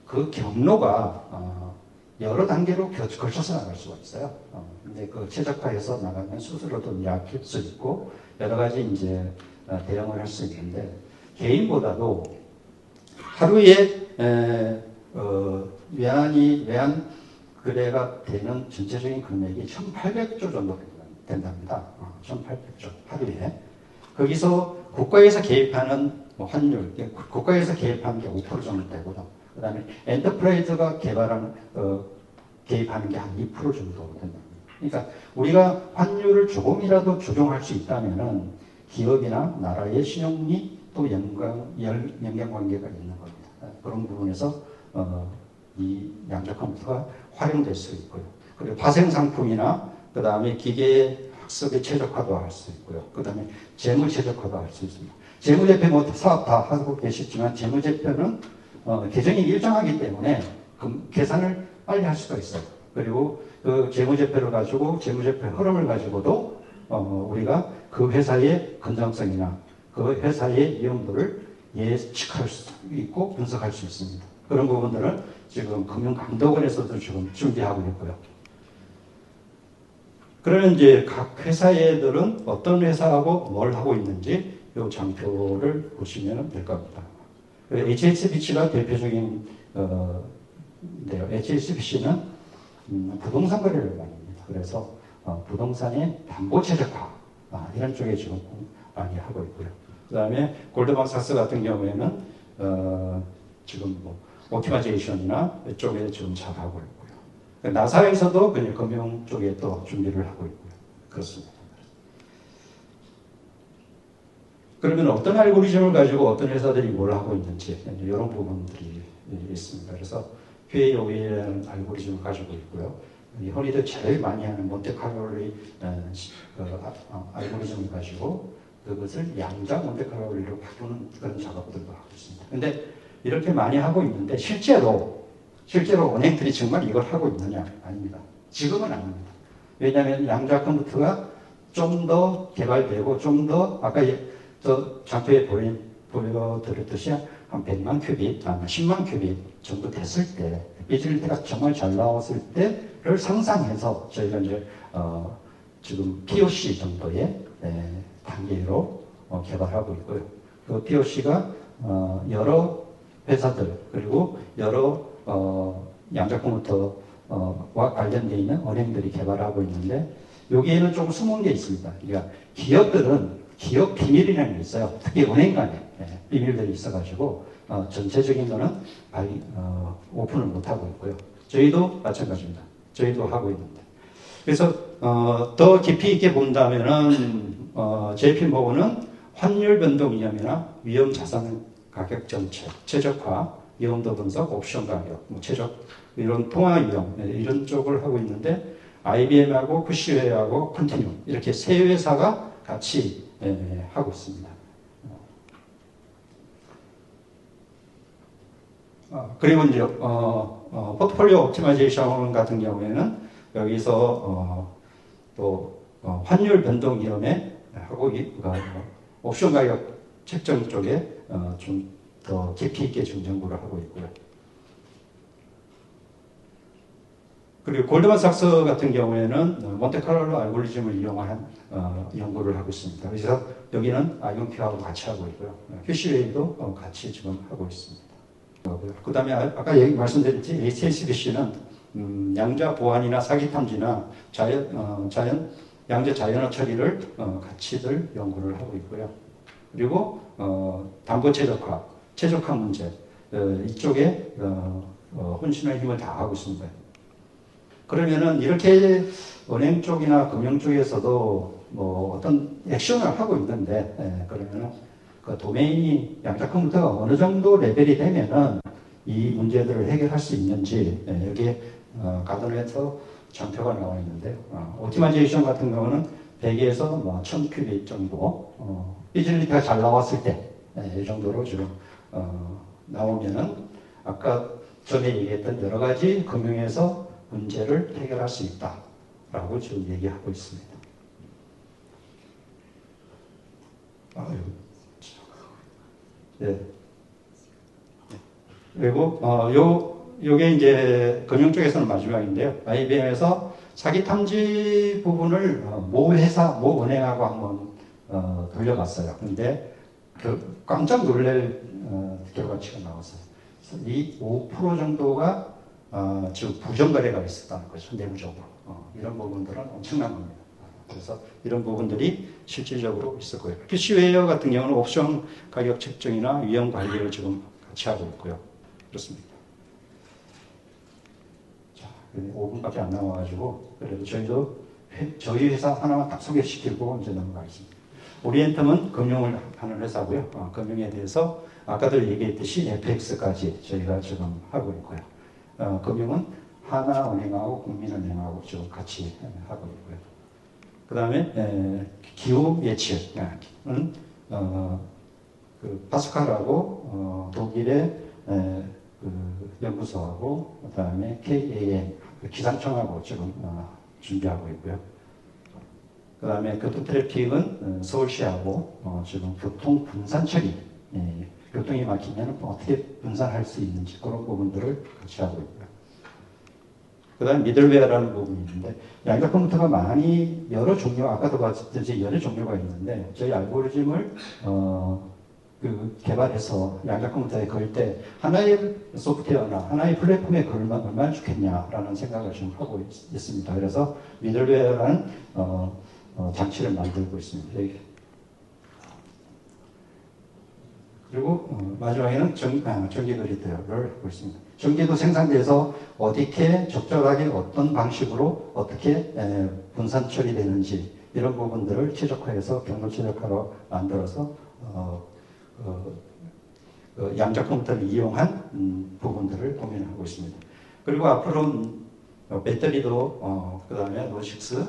그 경로가 여러 단계로 걸쳐서 나갈 수가 있어요. 근데 그 최적화해서 나가면 수수료도 약할 수 있고 여러 가지 이제 대응을 할 수 있는데 개인보다도 하루에 외환 거래가 되는 전체적인 금액이 1,800조 정도 된답니다. 1,800조 하루에. 거기서 국가에서 개입하는 환율, 국가에서 개입하는 게 5% 정도 되고요. 그 다음에 엔터프라이즈가 개입하는 게 한 2% 정도 된답니다. 그러니까 우리가 환율을 조금이라도 조정할 수 있다면은 기업이나 나라의 신용이 또 연관관계가 있는 겁니다. 그런 부분에서 이 양자 컴퓨터가 활용될 수 있고요. 그리고 파생 상품이나 그 다음에 기계 학습의 최적화도 할 수 있고요. 그 다음에 재무 최적화도 할 수 있습니다. 재무제표 뭐 사업 다 하고 계시지만 재무제표는 계정이 일정하기 때문에 계산을 빨리 할 수가 있어요. 그리고 그 재무제표를 가지고 재무제표 흐름을 가지고도 우리가 그 회사의 건전성이나 그 회사의 위험도를 예측할 수 있고 분석할 수 있습니다. 그런 부분들을 지금 금융감독원에서도 지금 준비하고 있고요. 그러면 이제 각 회사들은 어떤 회사하고 뭘 하고 있는지 이 장표를 보시면 될 겁니다. HSBC가 대표적인 데요. HSBC는 부동산 거래를 많이 합니다. 그래서 부동산의 담보 최적화 이런 쪽에 지금 많이 하고 있고요. 그 다음에 골드만삭스 같은 경우에는 지금 뭐 오티마이제이션이나 이쪽에 지금 잘 하고 있고요. 나사에서도 그냥 금융 쪽에 또 준비를 하고 있고요. 그렇습니다. 그러면 어떤 알고리즘을 가지고 어떤 회사들이 뭘 하고 있는지 이런 부분들이 있습니다. 그래서 QAOE라는 알고리즘을 가지고 있고요. 이 허리도 제일 많이 하는 몬테카를로의 알고리즘을 가지고 그것을 양자 몬테카를로로 바꾸는 그런 작업들도 하고 있습니다. 근데 이렇게 많이 하고 있는데 실제로 은행들이 정말 이걸 하고 있느냐? 아닙니다. 지금은 아닙니다. 왜냐하면 양자 컴퓨터가 좀 더 개발되고 좀 더 아까 저 장표에 보여드렸듯이 한 100만 큐빅, 10만 큐빅 정도 됐을 때 비즈니스가 정말 잘 나왔을 때를 상상해서 저희가 이제 지금 POC 정도의 단계로 개발하고 있고요. 그 POC가 여러 회사들 그리고 여러 양자 컴퓨터와 관련되어 있는 은행들이 개발하고 있는데 여기에는 좀 숨은 게 있습니다. 그러니까 기업들은 기업 비밀이라는 게 있어요. 특히 은행 간에 비밀들이 있어가지고 전체적인 거는 오픈을 못하고 있고요. 저희도 마찬가지입니다. 저희도 하고 있는데. 그래서 더 깊이 있게 본다면은 JP모건은 환율 변동 위험이나 위험 자산 가격 정책, 최적화, 위험도 분석, 옵션 가격, 최적 이런 통화 위험 이런 쪽을 하고 있는데 IBM하고 푸시웨어하고 컨티뉴 이렇게 세 회사가 같이 하고 있습니다. 그리고 이제 포트폴리오 옵티마이제이션 같은 경우에는 여기서 또 환율 변동 위험에 하고 옵션 가격 책정 쪽에 좀 더 깊이 있게 중점구를 하고 있고요. 그리고 골드만삭스 같은 경우에는 몬테카를로 알고리즘을 이용한 연구를 하고 있습니다. 그래서 여기는 IonQ하고 같이 하고 있고요. 퓨시웨이도 같이 지금 하고 있습니다. 그 다음에 아까 말씀드렸지 HSBC는 양자 보안이나 사기 탐지나 양자 자연어 처리를 같이들 연구를 하고 있고요. 그리고 담보 최적화 문제 이쪽에 혼신의 힘을 다하고 있습니다. 그러면은 이렇게 은행 쪽이나 금융 쪽에서도 뭐 어떤 액션을 하고 있는데 그러면은 그 도메인이 양자 컴퓨터가 어느 정도 레벨이 되면은 이 문제들을 해결할 수 있는지 여기에 가든에서 장표가 나와 있는데 오티마이제이션 같은 경우는 100에서 뭐 1000큐빅 정도 비즈니스가 잘 나왔을 때 이 정도로 지금 나오면은 아까 전에 얘기했던 여러 가지 금융에서 문제를 해결할 수 있다라고 지금 얘기하고 있습니다. 네. 그리고 요게 이제 금융 쪽에서는 마지막인데요. IBM에서 사기 탐지 부분을 모 은행하고 한번 돌려봤어요. 근데 깜짝 놀랄 결과치가 나왔어요. 이 5% 정도가 지금 부정거래가 있었다는 거죠. 내부적으로. 이런 부분들은 엄청난 겁니다. 그래서 이런 부분들이 실질적으로 있을 거예요. 퓨시웨어 같은 경우는 옵션 가격 책정이나 위험 관리를 지금 같이 하고 있고요. 그렇습니다. 자, 5분밖에 안 남아가지고 그래도 저희 회사 하나만 딱 소개시키고 이제 넘어가겠습니다. 오리엔텀은 금융을 하는 회사고요. 금융에 대해서 아까도 얘기했듯이 FX까지 저희가 지금 하고 있고요. 금융은 하나은행하고 국민은행하고 지금 같이 하고 있고요. 그 다음에 기후 예측은 그 파스칼하고 독일의 그 연구소하고 그 다음에 KAN 기상청하고 지금 준비하고 있고요. 그 다음에 교통 트래픽은 서울시하고 지금 교통 분산 처리, 교통이 막히면 어떻게 분산할 수 있는지 그런 부분들을 같이 하고 있고요. 그 다음에 미들웨어라는 부분이 있는데 양자 컴퓨터가 많이 여러 종류, 아까도 봤듯이 여러 종류가 있는데 저희 알고리즘을 개발해서 양자 컴퓨터에 걸 때 하나의 소프트웨어나 하나의 플랫폼에 걸면 얼마나 좋겠냐라는 생각을 지금 하고 있습니다. 그래서 미들웨어라는 장치를 만들고 있습니다. 그리고 마지막에는 전기 그리드를 하고 있습니다. 전기도 생산돼서 어떻게 적절하게 어떤 방식으로 어떻게 분산 처리되는지 이런 부분들을 최적화해서 경로 최적화로 만들어서 양자 컴퓨터를 이용한 부분들을 고민하고 있습니다. 그리고 앞으로는 배터리도 그다음에 로직스,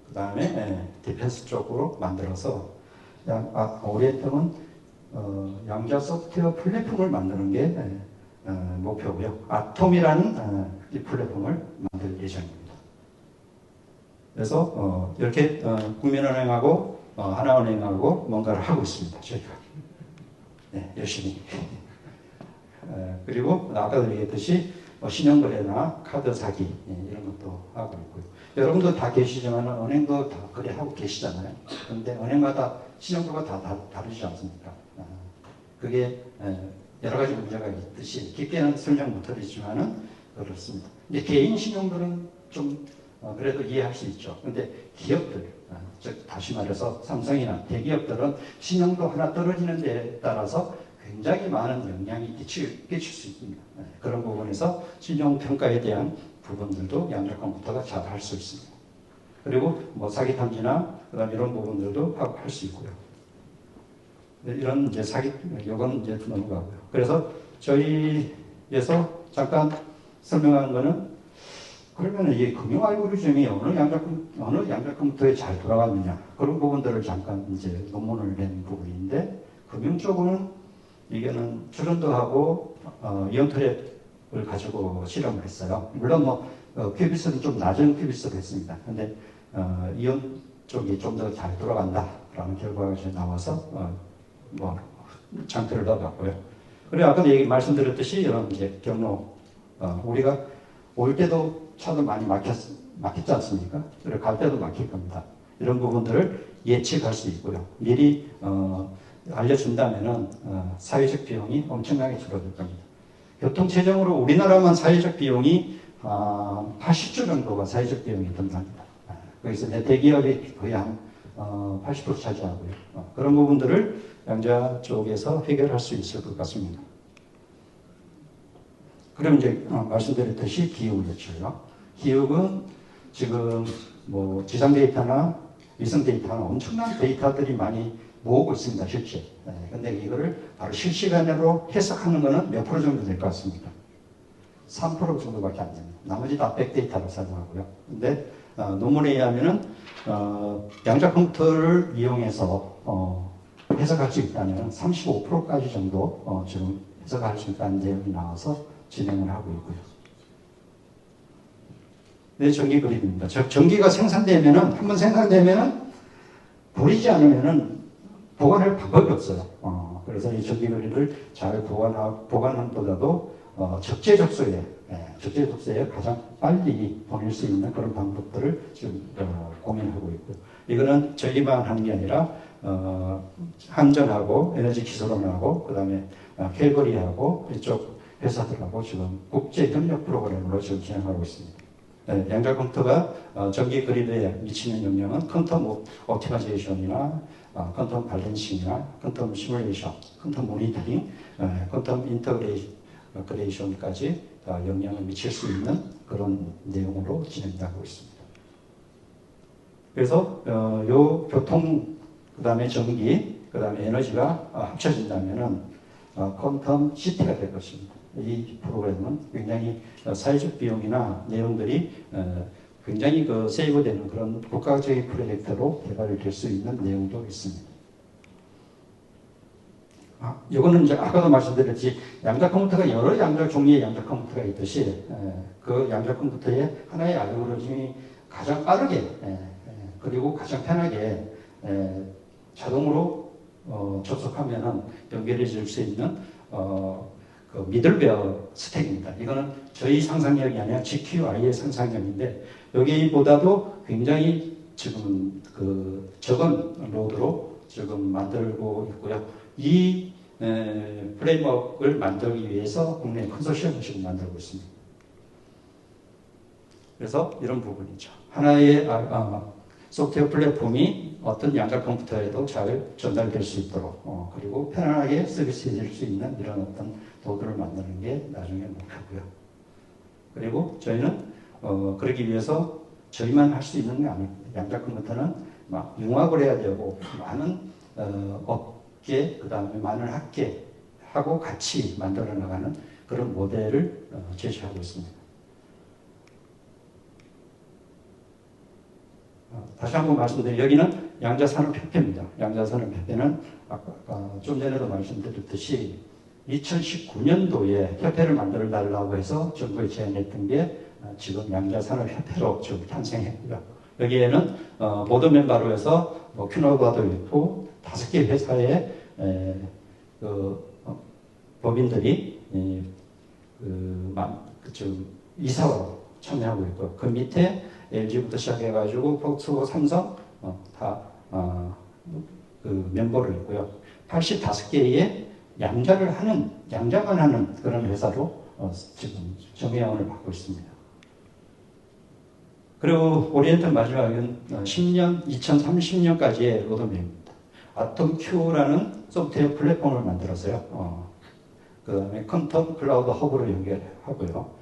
그다음에 디펜스 쪽으로 만들어서 오리엔텀은 양자 소프트웨어 플랫폼을 만드는 게 목표고요. 아톰이라는 이 플랫폼을 만들 예정입니다. 그래서 이렇게 국민은행하고 하나은행하고 뭔가를 하고 있습니다. 저희가 열심히. 그리고 아까도 얘기했듯이 신용거래나 카드 사기 이런 것도 하고 있고요. 여러분도 다 계시지만 은행도 다 거래하고 계시잖아요. 그런데 은행마다 신용도가 다 다르지 않습니까? 그게 여러 가지 문제가 있듯이 깊게는 설명 못 드리지만은 그렇습니다. 근데 개인 신용들은 좀 그래도 이해할 수 있죠. 근데 기업들, 즉 다시 말해서 삼성이나 대기업들은 신용도 하나 떨어지는 데에 따라서 굉장히 많은 영향이 끼칠 수 있습니다. 그런 부분에서 신용평가에 대한 부분들도 양자 컴퓨터가 잘 할 수 있습니다. 그리고 뭐 사기 탐지나 그다음 이런 부분들도 할 수 있고요. 이런 이제 요건 이제 넘어가고요. 그래서 저희에서 잠깐 설명한 거는 그러면 이 금융 알고리즘이 어느 양자 컴퓨터에 잘 돌아가느냐 그런 부분들을 잠깐 이제 논문을 낸 부분인데 금융 쪽은 이게는 추론도 하고 이온 트랩을 가지고 실험을 했어요. 물론 뭐 큐비스는 좀 낮은 큐비스를 했습니다. 근데 이온 쪽이 좀 더 잘 돌아간다라는 결과가 나와서 뭐 장표를 넣어봤고요. 그리고 아까도 말씀드렸듯이 이런 이제 경로 우리가 올 때도 차도 많이 막혔지 않습니까? 그리고 갈 때도 막힐 겁니다. 이런 부분들을 예측할 수 있고요. 미리 알려준다면은 사회적 비용이 엄청나게 줄어들 겁니다. 교통체증으로 우리나라만 사회적 비용이 80조 정도가 사회적 비용이 든답니다. 거기서 대기업이 거의 한 80% 차지하고요. 그런 부분들을 양자 쪽에서 해결할 수 있을 것 같습니다. 그럼 이제 말씀드렸듯이 기후 예측이요. 기후는 지금 뭐 지상 데이터나 위성 데이터나 엄청난 데이터들이 많이 모으고 있습니다, 실제. 근데 이거를 바로 실시간으로 해석하는 거는 몇 프로 정도 될 것 같습니다. 3% 정도밖에 안 됩니다. 나머지 다 백데이터로 사용하고요. 근데 논문에 의하면은 양자 컴퓨터를 이용해서 해석할 수 있다면 35%까지 정도 지금 해석할 수 있다는 내용이 나와서 진행을 하고 있고요. 네, 전기 그림입니다. 전기가 생산되면은 한번 생산되면은 버리지 않으면은 보관할 방법이 없어요. 그래서 이 전기 그림을 잘 보관함보다도 적재 접수에 가장 빨리 보낼 수 있는 그런 방법들을 지금 고민하고 있고요. 이거는 저희만 하는 게 아니라 한전하고 에너지 기술원하고 그다음에 캘거리하고 이쪽 회사들하고 지금 국제 협력 프로그램으로 지금 진행하고 있습니다. 양자 컴퓨터가 전기 그리드에 미치는 영향은 퀀텀 옵티마이제이션이나 퀀텀 밸런싱이나 퀀텀 시뮬레이션, 퀀텀 모니터링, 퀀텀 인터그레이션까지 영향을 미칠 수 있는 그런 내용으로 진행하고 있습니다. 그래서 요 교통, 그 다음에 전기, 그 다음에 에너지가 합쳐진다면은 퀀텀 시티가 될 것입니다. 이 프로그램은 굉장히 사회적 비용이나 내용들이 굉장히 세이브되는 그런 국가적인 프로젝트로 개발될 수 있는 내용도 있습니다. 이거는 이제 아까도 말씀드렸지 양자 컴퓨터가 여러 종류의 양자 컴퓨터가 있듯이 그 양자 컴퓨터의 하나의 알고리즘이 가장 빠르게 그리고 가장 편하게 자동으로 접속하면은 연결해질 수 있는 그 미들웨어 스택입니다. 이거는 저희 상상력이 아니라 GQI의 상상력인데 여기보다도 굉장히 지금 적은 로드로 지금 만들고 있고요. 이 프레임워크를 만들기 위해서 국내 컨소시엄을 지금 만들고 있습니다. 그래서 이런 부분이죠. 하나의 소프트웨어 플랫폼이 어떤 양자 컴퓨터에도 잘 전달될 수 있도록 그리고 편안하게 서비스해줄 수 있는 이런 어떤 도구를 만드는 게 나중에 목표고요. 그리고 저희는 그러기 위해서 저희만 할 수 있는 게 아닙니다. 양자 컴퓨터는 막 융합을 해야 되고 많은 업계 그 다음에 많은 학계하고 같이 만들어 나가는 그런 모델을 제시하고 있습니다. 다시 한번 말씀드리면 여기는 양자산업협회입니다. 양자산업협회는 아까 좀 전에도 말씀드렸듯이 2019년도에 협회를 만들어 달라고 해서 정부에 제안했던 게 지금 양자산업협회로 지금 탄생했고요. 여기에는 보드 멤버로 해서 큐노바도 있고 5개 회사의 법인들이 이사로 참여하고 있고 그 밑에 LG부터 시작해가지고 폭스고 삼성 다 멤버로 있고요. 85개의 양자만 하는 그런 회사로 지금 정의양을 받고 있습니다. 그리고 오리엔탈 마지막은 2030년까지의 로드맵입니다. 아톰Q라는 소프트웨어 플랫폼을 만들었어요. 그 다음에 퀀텀 클라우드 허브로 연결하고요.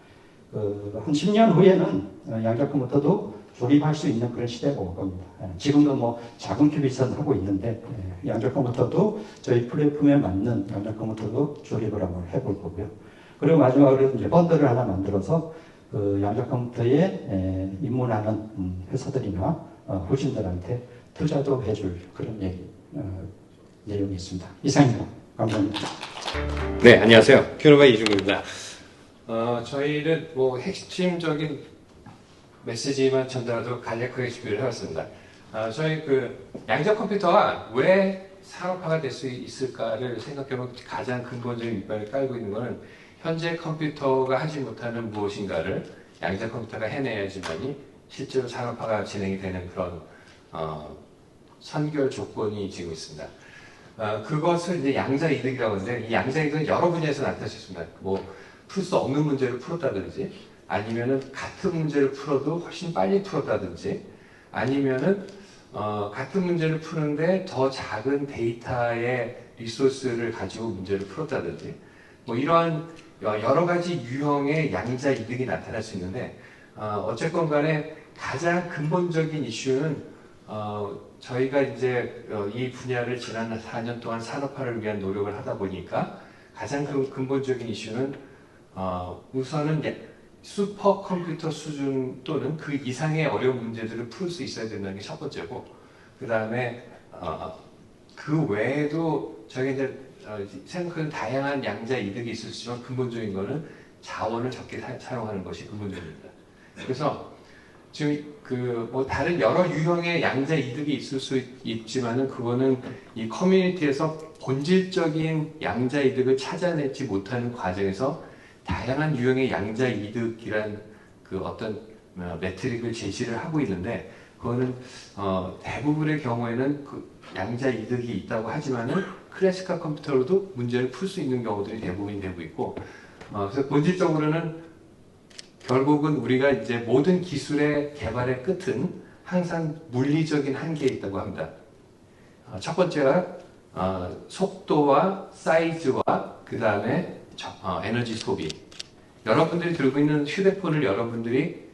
한 10년 후에는 양자 컴퓨터도 조립할 수 있는 그런 시대가 올 겁니다. 지금도 뭐 작은 큐빗은 하고 있는데 양자 컴퓨터도 저희 플랫폼에 맞는 양자 컴퓨터도 조립을 한번 해볼 거고요. 그리고 마지막으로 이제 펀드를 하나 만들어서 그 양자 컴퓨터에 입문하는 회사들이나 후진들한테 투자도 해줄 그런 내용이 있습니다. 이상입니다. 감사합니다. 네, 안녕하세요. 큐노바 이중구입니다. 저희는 뭐 핵심적인 메시지만 전달하도록 간략하게 준비를 해왔습니다. 저희 그 양자 컴퓨터가 왜 산업화가 될 수 있을까를 생각해보면 가장 근본적인 밑발을 깔고 있는 것은 현재 컴퓨터가 하지 못하는 무엇인가를 양자 컴퓨터가 해내야지만이 실제로 산업화가 진행이 되는 그런 선결 조건이 지금 있습니다. 그것을 이제 양자 이득이라고 하는데 이 양자 이득은 여러 분야에서 나타날 수 있습니다. 뭐 풀 수 없는 문제를 풀었다든지 아니면은 같은 문제를 풀어도 훨씬 빨리 풀었다든지 아니면은 같은 문제를 푸는데 더 작은 데이터의 리소스를 가지고 문제를 풀었다든지 뭐 이러한 여러 가지 유형의 양자 이득이 나타날 수 있는데 어쨌건 간에 가장 근본적인 이슈는 저희가 이제 이 분야를 지난 4년 동안 산업화를 위한 노력을 하다 보니까 가장 근본적인 이슈는 우선은 슈퍼컴퓨터 수준 또는 그 이상의 어려운 문제들을 풀 수 있어야 된다는 게 첫 번째고 그 다음에 그 외에도 저희가 이제 생각하는 다양한 양자 이득이 있을 수 있지만 근본적인 거는 자원을 적게 사용하는 것이 근본적입니다. 그래서 지금 뭐 다른 여러 유형의 양자 이득이 있을 수 있지만은 그거는 이 커뮤니티에서 본질적인 양자 이득을 찾아내지 못하는 과정에서 다양한 유형의 양자 이득이란 그 어떤 매트릭을 제시를 하고 있는데 그거는 대부분의 경우에는 그 양자 이득이 있다고 하지만은 클래식화 컴퓨터로도 문제를 풀 수 있는 경우들이 대부분이 되고 있고 그래서 본질적으로는 결국은 우리가 이제 모든 기술의 개발의 끝은 항상 물리적인 한계에 있다고 합니다. 첫 번째가 속도와 사이즈와 그 다음에 에너지 소비. 여러분들이 들고 있는 휴대폰을 여러분들이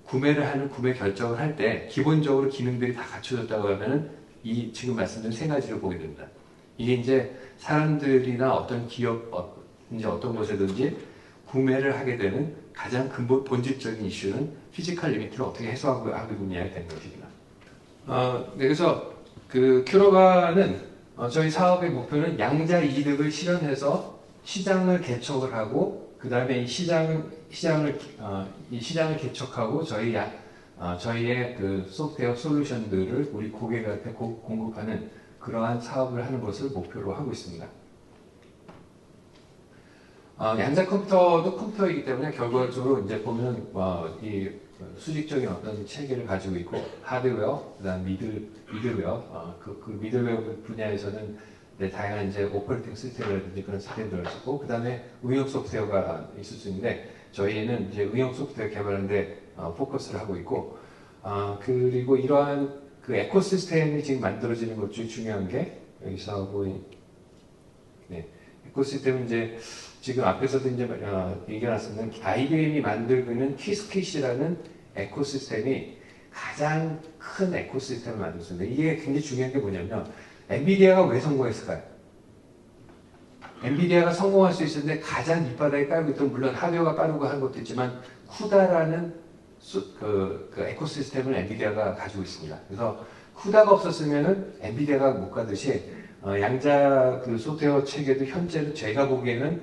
구매를 하는 구매 결정을 할 때 기본적으로 기능들이 다 갖춰졌다고 하면은 이 지금 말씀드린 세 가지를 보게 됩니다. 이게 이제 사람들이나 어떤 기업, 이제 어떤 곳에든지 구매를 하게 되는 가장 본질적인 이슈는 피지컬 리미트를 어떻게 해소하고 있느냐에 대한 것입니다. 그래서 그 큐노바는 저희 사업의 목표는 양자 이득을 실현해서 시장을 개척을 하고 그 다음에 이 시장을 개척하고 저희의 그 소프트웨어 솔루션들을 우리 고객한테 공급하는 그러한 사업을 하는 것을 목표로 하고 있습니다. 양자 컴퓨터도 컴퓨터이기 때문에 결과적으로 이제 보면 이 수직적인 어떤 체계를 가지고 있고 하드웨어, 그다음 미들웨어, 그 미들웨어 분야에서는 다양한 이제 오퍼레이팅 시스템이라든지 그런 시스템들을 쓰고 그 다음에 응용 소프트웨어가 있을 수 있는데 저희는 이제 응용 소프트웨어 개발하는데 포커스를 하고 있고 그리고 이러한 그 에코시스템이 지금 만들어지는 것 중에 중요한 게 여기서 보인 에코시스템은 이제 지금 앞에서도 이제 얘기해놨었는데 IBM이 만들고 있는 퀴스킷이라는 에코시스템이 가장 큰 에코시스템을 만들었습니다. 이게 굉장히 중요한 게 뭐냐면 엔비디아가 왜 성공했을까요? 엔비디아가 성공할 수 있었는데 가장 밑바닥에 깔고 있던 물론 하드웨어가 빠르고 한 것도 있지만 쿠다라는 그 에코시스템을 엔비디아가 가지고 있습니다. 그래서 쿠다가 없었으면은 엔비디아가 못 가듯이 양자 그 소프트웨어 체계도 현재는 제가 보기에는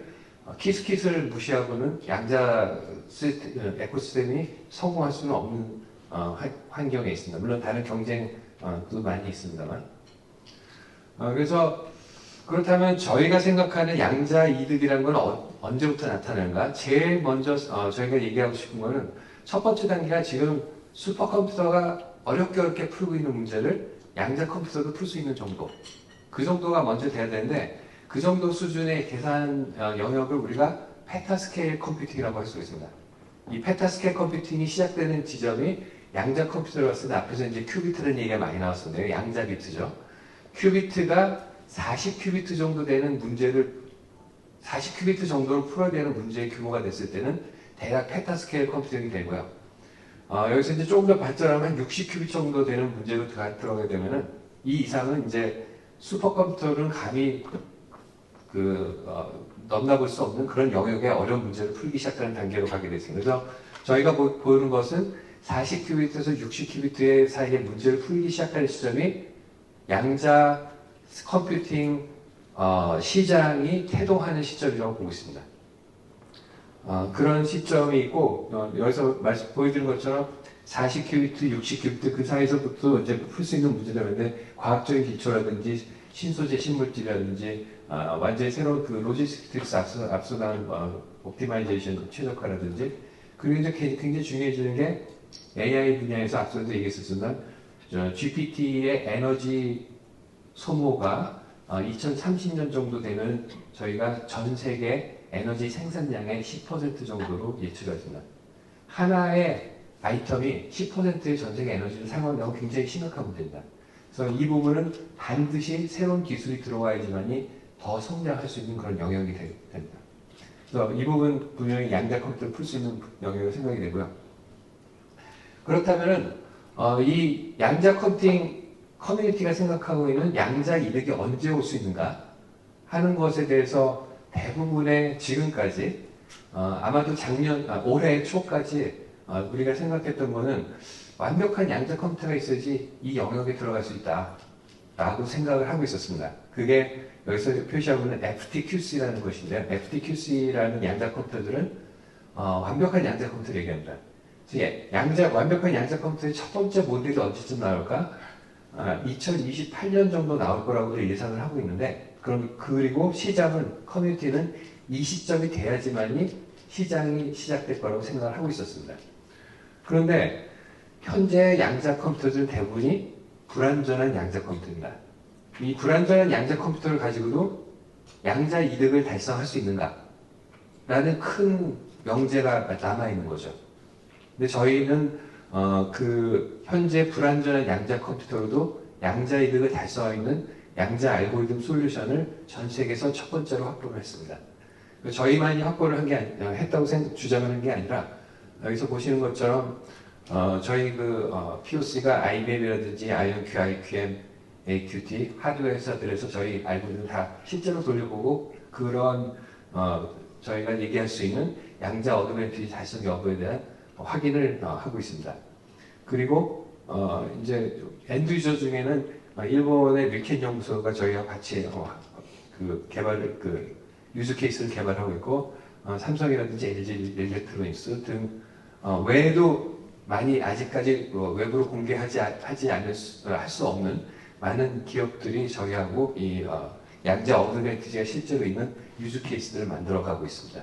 키스킷을 무시하고는 양자 에코시스템이 성공할 수는 없는 환경에 있습니다. 물론 다른 경쟁도 많이 있습니다만. 그래서 그렇다면 저희가 생각하는 양자 이득이라는 건 언제부터 나타나는가? 제일 먼저 저희가 얘기하고 싶은 거는 첫 번째 단계가 지금 슈퍼컴퓨터가 어렵게 풀고 있는 문제를 양자 컴퓨터도 풀 수 있는 정도. 그 정도가 먼저 돼야 되는데 그 정도 수준의 계산 영역을 우리가 페타스케일 컴퓨팅이라고 할 수 있습니다. 이 페타스케일 컴퓨팅이 시작되는 지점이 양자 컴퓨터를 봤을 때 앞에서 이제 큐비트라는 얘기가 많이 나왔었는데요. 양자 비트죠. 큐비트가 40큐비트 정도 되는 문제를 40큐비트 정도로 풀어야 되는 문제의 규모가 됐을 때는 대략 페타스케일 컴퓨팅이 되고요. 여기서 이제 조금 더 발전하면 60큐비트 정도 되는 문제로 들어가게 되면은 이 이상은 이제 슈퍼컴퓨터는 감히 넘나볼 수 없는 그런 영역의 어려운 문제를 풀기 시작하는 단계로 가게 됐습니다. 그래서 저희가 보는 것은 40큐비트에서 60큐비트의 사이의 문제를 풀기 시작하는 시점이 양자 컴퓨팅 시장이 태동하는 시점이라고 보고 있습니다. 그런 시점이 있고 여기서 보여드린 것처럼 40큐비트, 60큐비트 그 사이에서부터 이제 풀 수 있는 문제라는데 과학적인 기초라든지 신소재, 신물질이라든지 완전히 새로운 그 로지스틱스 앞서가는 옵티마이제이션 최적화라든지 그리고 이제 굉장히 중요해지는 게 AI 분야에서 앞서도 얘기했었지만 GPT의 에너지 소모가 2030년 정도 되면 저희가 전 세계 에너지 생산량의 10% 정도로 예측을 했습니다. 하나의 아이템이 10%의 전 세계 에너지를 사용한다고 굉장히 심각한 문제입니다. 그래서 이 부분은 반드시 새로운 기술이 들어와야지만이 더 성장할 수 있는 그런 영역이 됩니다. 그래서 이 부분 분명히 양자 컴퓨터를 풀 수 있는 영역으로 생각이 되고요. 그렇다면은 이 양자 컴퓨팅 커뮤니티가 생각하고 있는 양자 이득이 언제 올 수 있는가 하는 것에 대해서 대부분의 지금까지 아마도 올해 초까지 우리가 생각했던 거는 완벽한 양자 컴퓨터가 있어야지 이 영역에 들어갈 수 있다 라고 생각을 하고 있었습니다. 그게 여기서 표시하고 있는 FTQC라는 것인데 FTQC라는 양자 컴퓨터들은 완벽한 양자 컴퓨터를 얘기합니다. 완벽한 양자 컴퓨터의 첫 번째 모델이 언제쯤 나올까? 2028년 정도 나올 거라고 예상을 하고 있는데 그리고 커뮤니티는 이 시점이 돼야지만이 시장이 시작될 거라고 생각을 하고 있었습니다. 그런데 현재 양자 컴퓨터들은 대부분이 불완전한 양자 컴퓨터입니다. 이 불완전한 양자 컴퓨터를 가지고도 양자 이득을 달성할 수 있는가? 라는 큰 명제가 남아있는 거죠. 근데 저희는 현재 불완전한 양자 컴퓨터로도 양자 이득을 달성하고 있는 양자 알고리즘 솔루션을 전 세계에서 첫 번째로 확보를 했습니다. 저희만이 확보를 했다고 주장하는 게 아니라 여기서 보시는 것처럼 저희 POC가 IBM이라든지 IonQ, IQM, AQT 하드웨어 회사들에서 저희 알고리즘 다 실제로 돌려보고 그런 저희가 얘기할 수 있는 양자 어드밴티지 달성 여부에 대한 확인을 하고 있습니다. 그리고 이제 엔드 유저 중에는 일본의 밀켄 연구소가 저희와 같이 유즈 케이스를 개발하고 있고 삼성이라든지 LG 일렉트로닉스 등 외에도 많이 아직까지 외부로 공개하지 할 수 없는 많은 기업들이 저희하고 이 양자 어드밴티지가 실제로 있는 유즈 케이스들을 만들어가고 있습니다.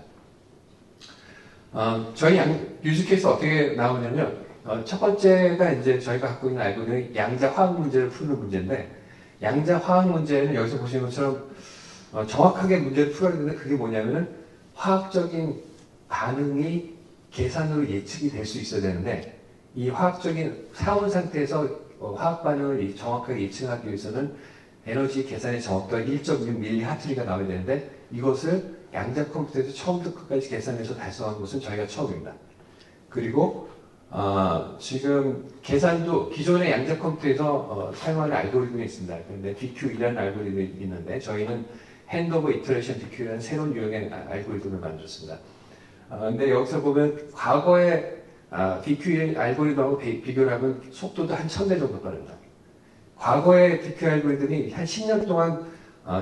저희 유즈 케이스 어떻게 나오냐면 첫 번째가 이제 저희가 갖고 있는 알고리즘이 양자 화학 문제를 푸는 문제인데 양자 화학 문제는 여기서 보시는 것처럼 정확하게 문제를 풀어야 되는데 그게 뭐냐면은 화학적인 반응이 계산으로 예측이 될 수 있어야 되는데 이 화학적인 사온 상태에서 화학 반응을 정확하게 예측하기 위해서는 에너지 계산의 정확도가 1.6mH 나와야 되는데 이것을 양자 컴퓨터에서 처음부터 끝까지 계산해서 달성한 것은 저희가 처음입니다. 그리고 지금 계산도 기존의 양자 컴퓨터에서 사용하는 알고리즘이 있습니다. 그런데 DQ이라는 알고리즘이 있는데 저희는 핸드 오브 이터레이션 DQ라는 새로운 유형의 알고리즘을 만들었습니다. 근데 여기서 보면 과거에 BQ 알고리즘하고 비교를 하면 속도도 한 1000배 정도 빠릅니다. 과거의 BQ 알고리즘이 한 10년 동안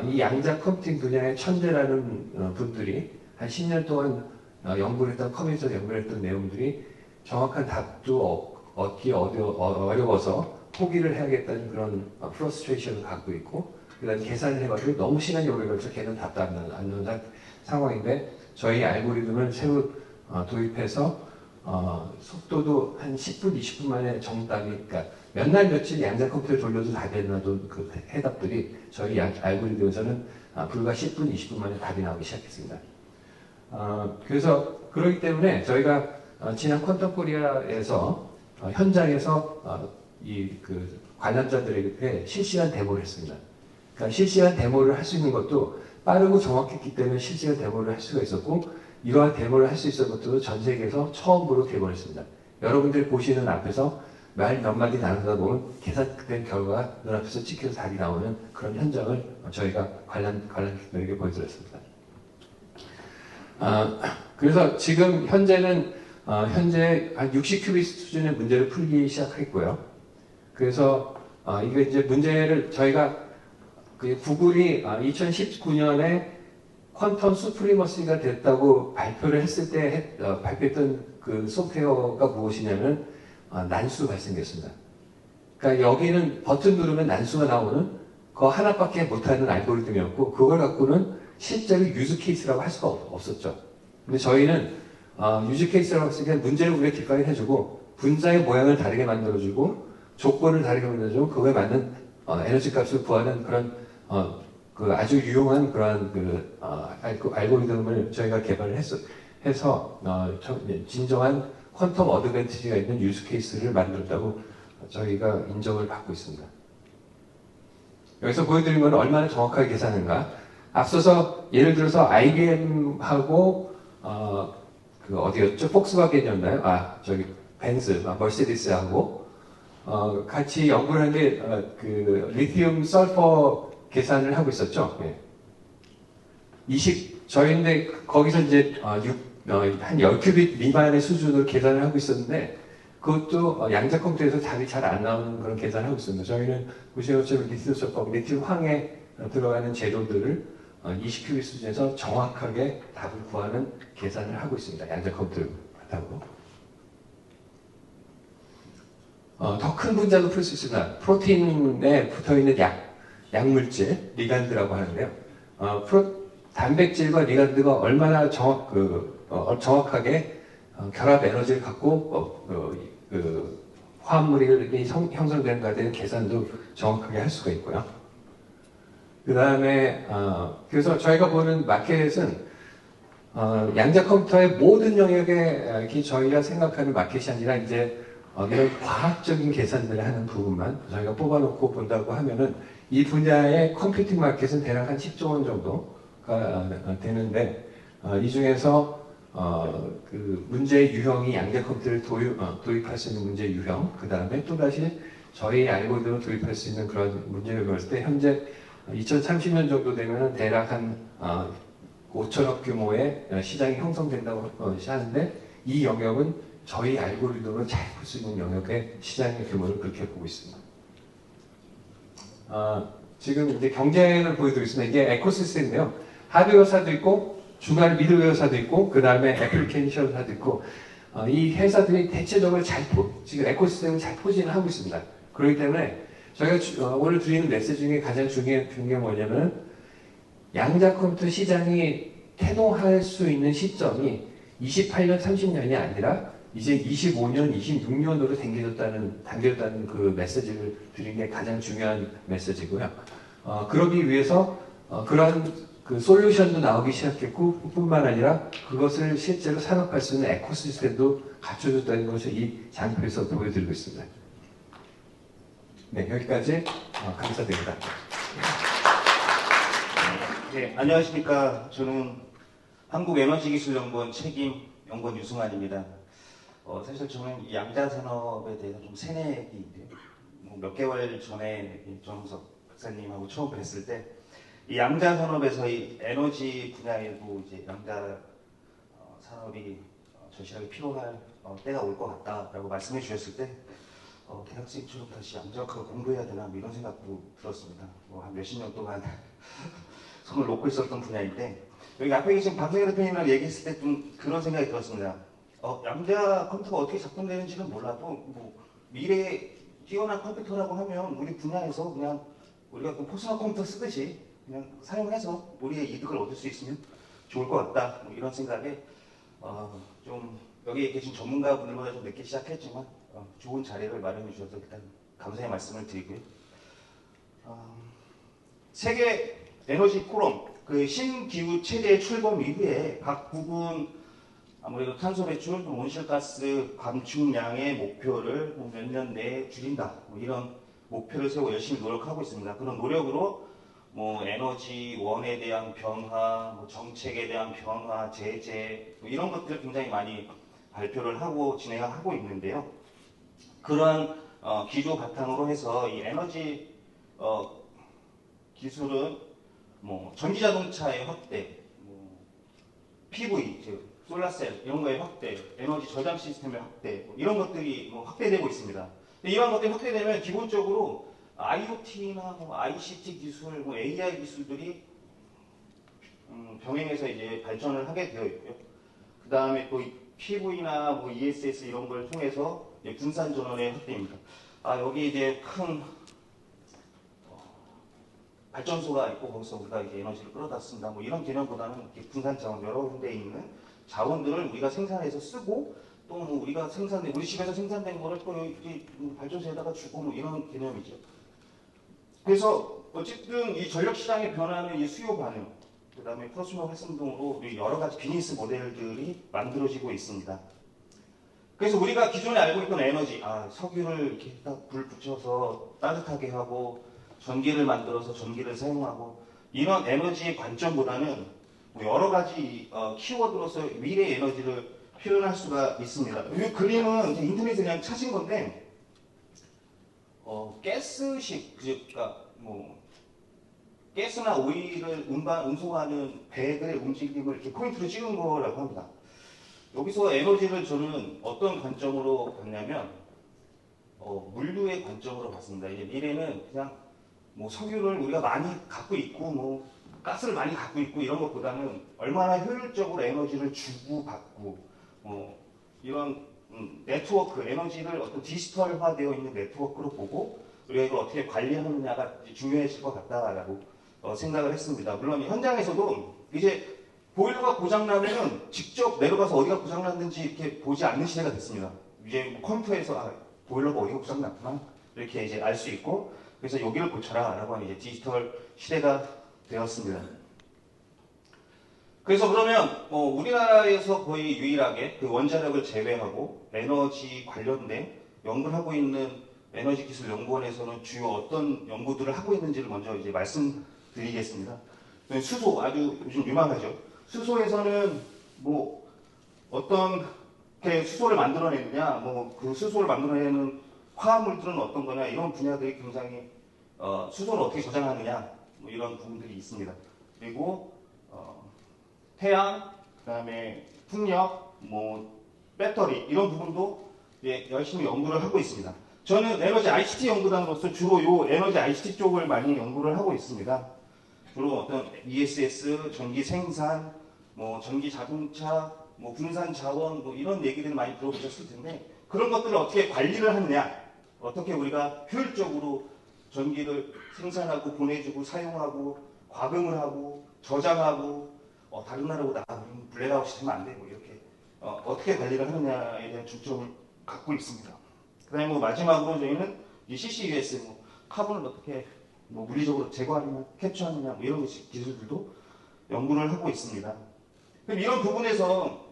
이 양자 컴퓨팅 분야의 천재라는 분들이 한 10년 동안 연구를 했던 컴퓨터 연구를 했던 내용들이 정확한 답도 얻기 어려워서 포기를 해야겠다는 그런 프러스트레이션을 갖고 있고 그다음에 계산을 해가지고 너무 시간이 오래 걸려서 걔는 답도 안 나오는 상황인데 저희 알고리즘을 새로 도입해서 속도도 한 10분, 20분 만에 정답이 그러니까 몇 날 며칠 양자 컴퓨터를 돌려도 답이 안 나던 그 해답들이 저희 알고리즘에서는 불과 10분, 20분 만에 답이 나오기 시작했습니다. 그래서 그렇기 때문에 저희가 지난 퀀텀 코리아에서 현장에서 이 그 관람자들에게 실시간 데모를 했습니다. 그러니까 실시간 데모를 할 수 있는 것도 빠르고 정확했기 때문에 실시간 데모를 할 수가 있었고 이러한 데모를 할 수 있었던 것도 전 세계에서 처음으로 데모를 했습니다. 여러분들이 보시는 앞에서 말 몇 마디 나누다 보면 계산된 결과가 눈앞에서 찍혀서 답이 나오는 그런 현장을 저희가 관람객들에게 보여드렸습니다. 그래서 지금 현재는 현재 한 60큐빅 수준의 문제를 풀기 시작했고요. 그래서 이거 이제 문제를 저희가 그 구글이 2019년에 퀀텀 수프리머시가 됐다고 발표를 했을 때 발표했던 그 소프트웨어가 무엇이냐면 난수 발생됐습니다. 그러니까 여기는 버튼 누르면 난수가 나오는 그 하나밖에 못하는 알고리즘이었고 그걸 갖고는 실제로 유즈 케이스라고 할 수가 없었죠. 근데 저희는 유즈 케이스라고 했을 때 문제를 우리가 뒷가리 해주고 분자의 모양을 다르게 만들어주고 조건을 다르게 만들어주고 그거에 맞는 에너지 값을 구하는 그런 그 아주 유용한 그러한 그 알고리즘을 저희가 개발을 해서 진정한 퀀텀 어드밴티지가 있는 유즈 케이스를 만들었다고 저희가 인정을 받고 있습니다. 여기서 보여드린 건 얼마나 정확하게 계산하는가. 앞서서 예를 들어서 IBM하고 그 어디였죠? 폭스바겐이었나요? 저기 벤츠, 머시디스하고 같이 연구를 한 게 그 리튬 설퍼 계산을 하고 있었죠. 예. 저희인데 거기서 이제 한 10큐빅 미만의 수준으로 계산을 하고 있었는데 그것도 양자 컴퓨터에서 답이 잘 안 나오는 그런 계산을 하고 있습니다. 저희는 보시는 것처럼 리튬 설퍼, 리튬 황에 들어가는 재료들을 20큐빅 수준에서 정확하게 답을 구하는 계산을 하고 있습니다. 양자 컴퓨터 바탕으로. 더 큰 분자도 풀 수 있습니다. 프로틴에 붙어있는 약물질, 리간드라고 하는데요. 단백질과 리간드가 얼마나 정확하게 결합 에너지를 갖고 화합물이 형성되는가에 대한 계산도 정확하게 할 수가 있고요. 그 다음에 그래서 저희가 보는 마켓은 양자 컴퓨터의 모든 영역에 저희가 생각하는 마켓이 아니라 이제 이런 과학적인 계산들을 하는 부분만 저희가 뽑아놓고 본다고 하면은 이 분야의 컴퓨팅 마켓은 대략 한 10조 원 정도가 되는데 이 중에서 그 문제 유형이 양자 컴퓨터를 도입할 수 있는 문제 유형, 그 다음에 또 다시 저희 알고리즘을 도입할 수 있는 그런 문제를 봤을 때 현재 2030년 정도 되면 대략 한 5천억 규모의 시장이 형성된다고 하는데 이 영역은 저희 알고리즘으로 잘 풀 수 있는 영역의 시장의 규모를 그렇게 보고 있습니다. 지금 이제 경쟁을 보여드리겠습니다. 이게 에코시스템인데요. 하드웨어 사도 있고 중간 미들웨어 사도 있고 그 다음에 애플리케이션 사도 있고 이 회사들이 대체적으로 지금 에코시스템을 잘 포진을 하고 있습니다. 그렇기 때문에 저희가 오늘 드리는 메시지 중에 가장 중요한 게 뭐냐면 양자 컴퓨터 시장이 태동할 수 있는 시점이 28년, 30년이 아니라 이제 25년, 26년으로 당겨졌다는 그 메시지를 드린 게 가장 중요한 메시지고요. 그러기 위해서 그러한 그 솔루션도 나오기 시작했고 뿐만 아니라 그것을 실제로 산업할 수 있는 에코시스템도 갖춰졌다는 것을 이 장표에서 보여드리고 있습니다. 네, 여기까지 감사드립니다. 네, 안녕하십니까. 저는 한국에너지기술연구원 책임 연구원 유승환입니다. 사실 저는 이 양자 산업에 대해서 좀 새내기인데 몇 개월 전에 정석 박사님하고 처음 뵀을 때 이 양자 산업에서 이 에너지 분야에도 이제 양자 산업이 절실하게 필요할 때가 올 것 같다라고 말씀해 주셨을 때 대학생처럼 다시 양자역학을 공부해야 되나 뭐 이런 생각도 들었습니다. 뭐 한 몇십 년 동안 손을 놓고 있었던 분야인데 여기 앞에 계신 박성현 대표님이랑 얘기했을 때 좀 그런 생각이 들었습니다. 양자 컴퓨터가 어떻게 작동되는지는 몰라도 뭐 미래에 뛰어난 컴퓨터라고 하면 우리 분야에서 그냥 우리가 그 퍼스널 컴퓨터 쓰듯이 그냥 사용해서 우리의 이득을 얻을 수 있으면 좋을 것 같다. 뭐 이런 생각에 좀 여기 계신 전문가분들보다 좀 늦게 시작했지만 좋은 자리를 마련해 주셔서 일단 감사의 말씀을 드리고요. 세계 에너지 포럼 그 신기후 체제 출범 이후에 각 부분 아무래도 탄소 배출, 온실가스 감축량의 목표를 몇 년 내에 줄인다. 뭐 이런 목표를 세우고 열심히 노력하고 있습니다. 그런 노력으로 뭐 에너지원에 대한 변화, 뭐 정책에 대한 변화, 제재 뭐 이런 것들을 굉장히 많이 발표를 하고 진행하고 있는데요. 그러한 기조 바탕으로 해서 이 에너지 기술은 뭐 전기자동차의 확대, 뭐 PV, 즉 솔라셀 이런 거의 확대, 에너지 저장 시스템의 확대 뭐 이런 것들이 뭐 확대되고 있습니다. 이런 것들이 확대되면 기본적으로 IoT나 뭐 ICT 기술, 뭐 AI 기술들이 병행해서 이제 발전을 하게 되어 있고요. 그 다음에 또 PV나 뭐 ESS 이런 걸 통해서 분산 전원의 확대입니다. 여기 이제 큰 발전소가 있고 거기서 우리가 이제 에너지를 끌어다 쓴다. 뭐 이런 개념보다는 분산 자원 여러 군데에 있는 자원들을 우리가 생산해서 쓰고 또 뭐 우리가 생산된 우리 집에서 생산된 거를 또 여기 발전소에다가 주고 뭐 이런 개념이죠. 그래서 어쨌든 이 전력 시장의 변화는 이 수요 반응, 그다음에 프로스모 활성동으로 여러 가지 비즈니스 모델들이 만들어지고 있습니다. 그래서 우리가 기존에 알고 있던 에너지, 석유를 이렇게 딱 불 붙여서 따뜻하게 하고 전기를 만들어서 전기를 사용하고 이런 에너지의 관점보다는 여러 가지 키워드로서 미래 에너지를 표현할 수가 있습니다. 이 그림은 인터넷에 그냥 찾은 건데 가스식, 그러니까 뭐 가스나 오일을 운송하는 배들의 움직임을 이렇게 포인트로 찍은 거라고 합니다. 여기서 에너지를 저는 어떤 관점으로 봤냐면 물류의 관점으로 봤습니다. 이제 미래는 그냥 뭐 석유를 우리가 많이 갖고 있고 뭐 가스를 많이 갖고 있고 이런 것보다는 얼마나 효율적으로 에너지를 주고받고 이런 네트워크, 에너지를 어떤 디지털화되어 있는 네트워크로 보고 우리가 이걸 어떻게 관리하느냐가 중요해질 것 같다라고 생각을 했습니다. 물론 현장에서도 이제 보일러가 고장나면 직접 내려가서 어디가 고장났는지 이렇게 보지 않는 시대가 됐습니다. 이제 컴퓨터에서 보일러가 어디가 고장났구나 이렇게 이제 알 수 있고 그래서 여기를 고쳐라 라고 하는 이제 디지털 시대가 되었습니다. 그래서 그러면 우리나라에서 거의 유일하게 그 원자력을 제외하고 에너지 관련된 연구를 하고 있는 에너지기술연구원에서는 주요 어떤 연구들을 하고 있는지를 먼저 이제 말씀드리겠습니다. 수소 아주 요즘 유망하죠. 수소에서는 뭐 어떻게 수소를 만들어내느냐, 뭐 그 수소를 만들어내는 화합물들은 어떤 거냐 이런 분야들이 굉장히 수소를 어떻게 저장하느냐 뭐 이런 부분들이 있습니다. 그리고 태양, 그다음에 풍력, 뭐 배터리 이런 부분도 열심히 연구를 하고 있습니다. 저는 에너지 ICT 연구단으로서 주로 요 에너지 ICT 쪽을 많이 연구를 하고 있습니다. 주로 어떤 ESS, 전기 생산, 뭐 전기 자동차, 뭐 분산 자원 뭐 이런 얘기들을 많이 들어보셨을 텐데 그런 것들을 어떻게 관리를 하느냐, 어떻게 우리가 효율적으로 전기를 생산하고 보내주고 사용하고 과금을 하고 저장하고 다른 나라보다 블랙아웃이 되면 안 되고 이렇게 어떻게 관리를 하느냐에 대한 중점을 갖고 있습니다. 그다음에 뭐 마지막으로 저희는 이 CCUS, 뭐 카본을 어떻게 뭐 물리적으로 제거하느냐, 캡처하느냐 뭐 이런 기술들도 연구를 하고 있습니다. 그럼 이런 부분에서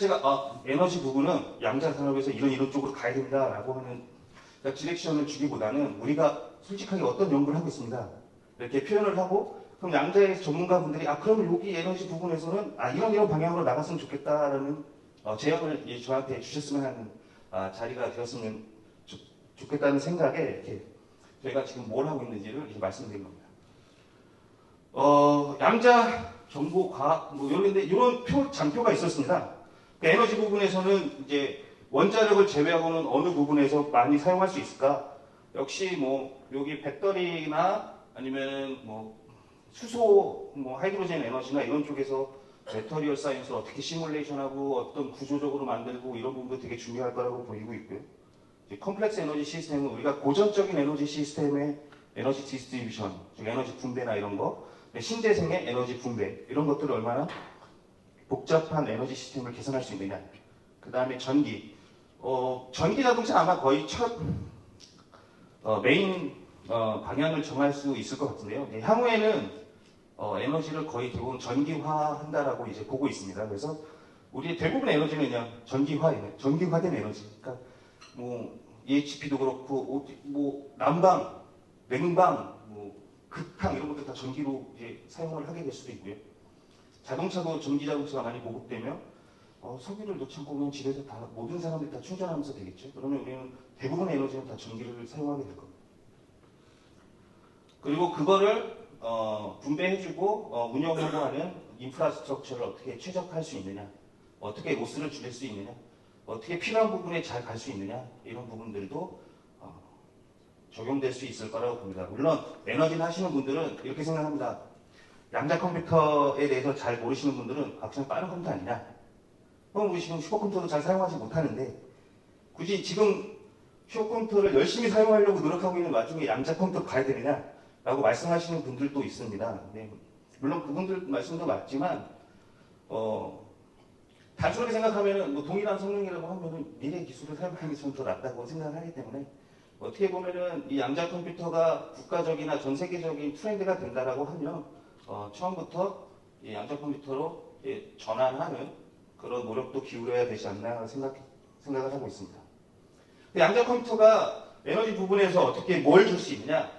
제가 에너지 부분은 양자 산업에서 이런 쪽으로 가야 된다라고 하는 디렉션을 주기보다는 우리가 솔직하게 어떤 연구를 하고 있습니다. 이렇게 표현을 하고 그럼 양자의 전문가분들이 그럼 여기 에너지 부분에서는 이런 방향으로 나갔으면 좋겠다라는 제안을 저한테 주셨으면 하는 자리가 되었으면 좋겠다는 생각에 이렇게 저희가 지금 뭘 하고 있는지를 이렇게 말씀드린 겁니다. 양자 정보 과학 뭐 이런 장표가 있었습니다. 그 에너지 부분에서는 이제 원자력을 제외하고는 어느 부분에서 많이 사용할 수 있을까? 역시 뭐 여기 배터리나 아니면 뭐 수소, 뭐 하이드로젠 에너지나 이런 쪽에서 배터리얼 사이언스를 어떻게 시뮬레이션하고 어떤 구조적으로 만들고 이런 부분도 되게 중요할 거라고 보이고 있고요. 이제 컴플렉스 에너지 시스템은 우리가 고전적인 에너지 시스템의 에너지 디스트리뷰션, 즉 에너지 분배나 이런 거, 신재생의 에너지 분배 이런 것들을 얼마나 복잡한 에너지 시스템을 개선할 수 있느냐. 그 다음에 전기. 전기 자동차 아마 거의 첫 메인 방향을 정할 수 있을 것 같은데요. 향후에는 에너지를 거의 대부분 전기화한다라고 이제 보고 있습니다. 그래서 우리 대부분 에너지는 그냥 전기화된 에너지. 그러니까 뭐 EHP도 그렇고 뭐 난방, 냉방, 뭐 급탕 이런 것들 다 전기로 이제 사용을 하게 될 수도 있고요. 자동차도 전기 자동차가 많이 보급되면 석유를 넣지 않고 그냥 집에서 다 모든 사람들이 다 충전하면서 되겠죠. 그러면 우리는 대부분의 에너지는 다 전기를 사용하게 될 겁니다. 그리고 그거를 분배해주고 운영하고 하는 인프라스트럭처를 어떻게 최적화할 수 있느냐, 어떻게 로스를 줄일 수 있느냐, 어떻게 필요한 부분에 잘 갈 수 있느냐 이런 부분들도 적용될 수 있을 거라고 봅니다. 물론 에너지를 하시는 분들은 이렇게 생각합니다. 양자 컴퓨터에 대해서 잘 모르시는 분들은 그냥 빠른 컴퓨터 아니냐? 그럼 우리 지금 슈퍼컴퓨터도 잘 사용하지 못하는데 굳이 지금 슈퍼컴퓨터를 열심히 사용하려고 노력하고 있는 와중에 양자 컴퓨터 가야 되느냐? 라고 말씀하시는 분들도 있습니다. 네. 물론 그분들 말씀도 맞지만 단순하게 생각하면 뭐 동일한 성능이라고 하면은 미래 기술을 사용하는 게 좀 더 낫다고 생각을 하기 때문에 어떻게 보면은 이 양자 컴퓨터가 국가적이나 전 세계적인 트렌드가 된다라고 하면 처음부터 이 양자 컴퓨터로 전환하는 그런 노력도 기울여야 되지 않나 생각을 하고 있습니다. 양자 컴퓨터가 에너지 부분에서 어떻게 뭘 줄 수 있느냐?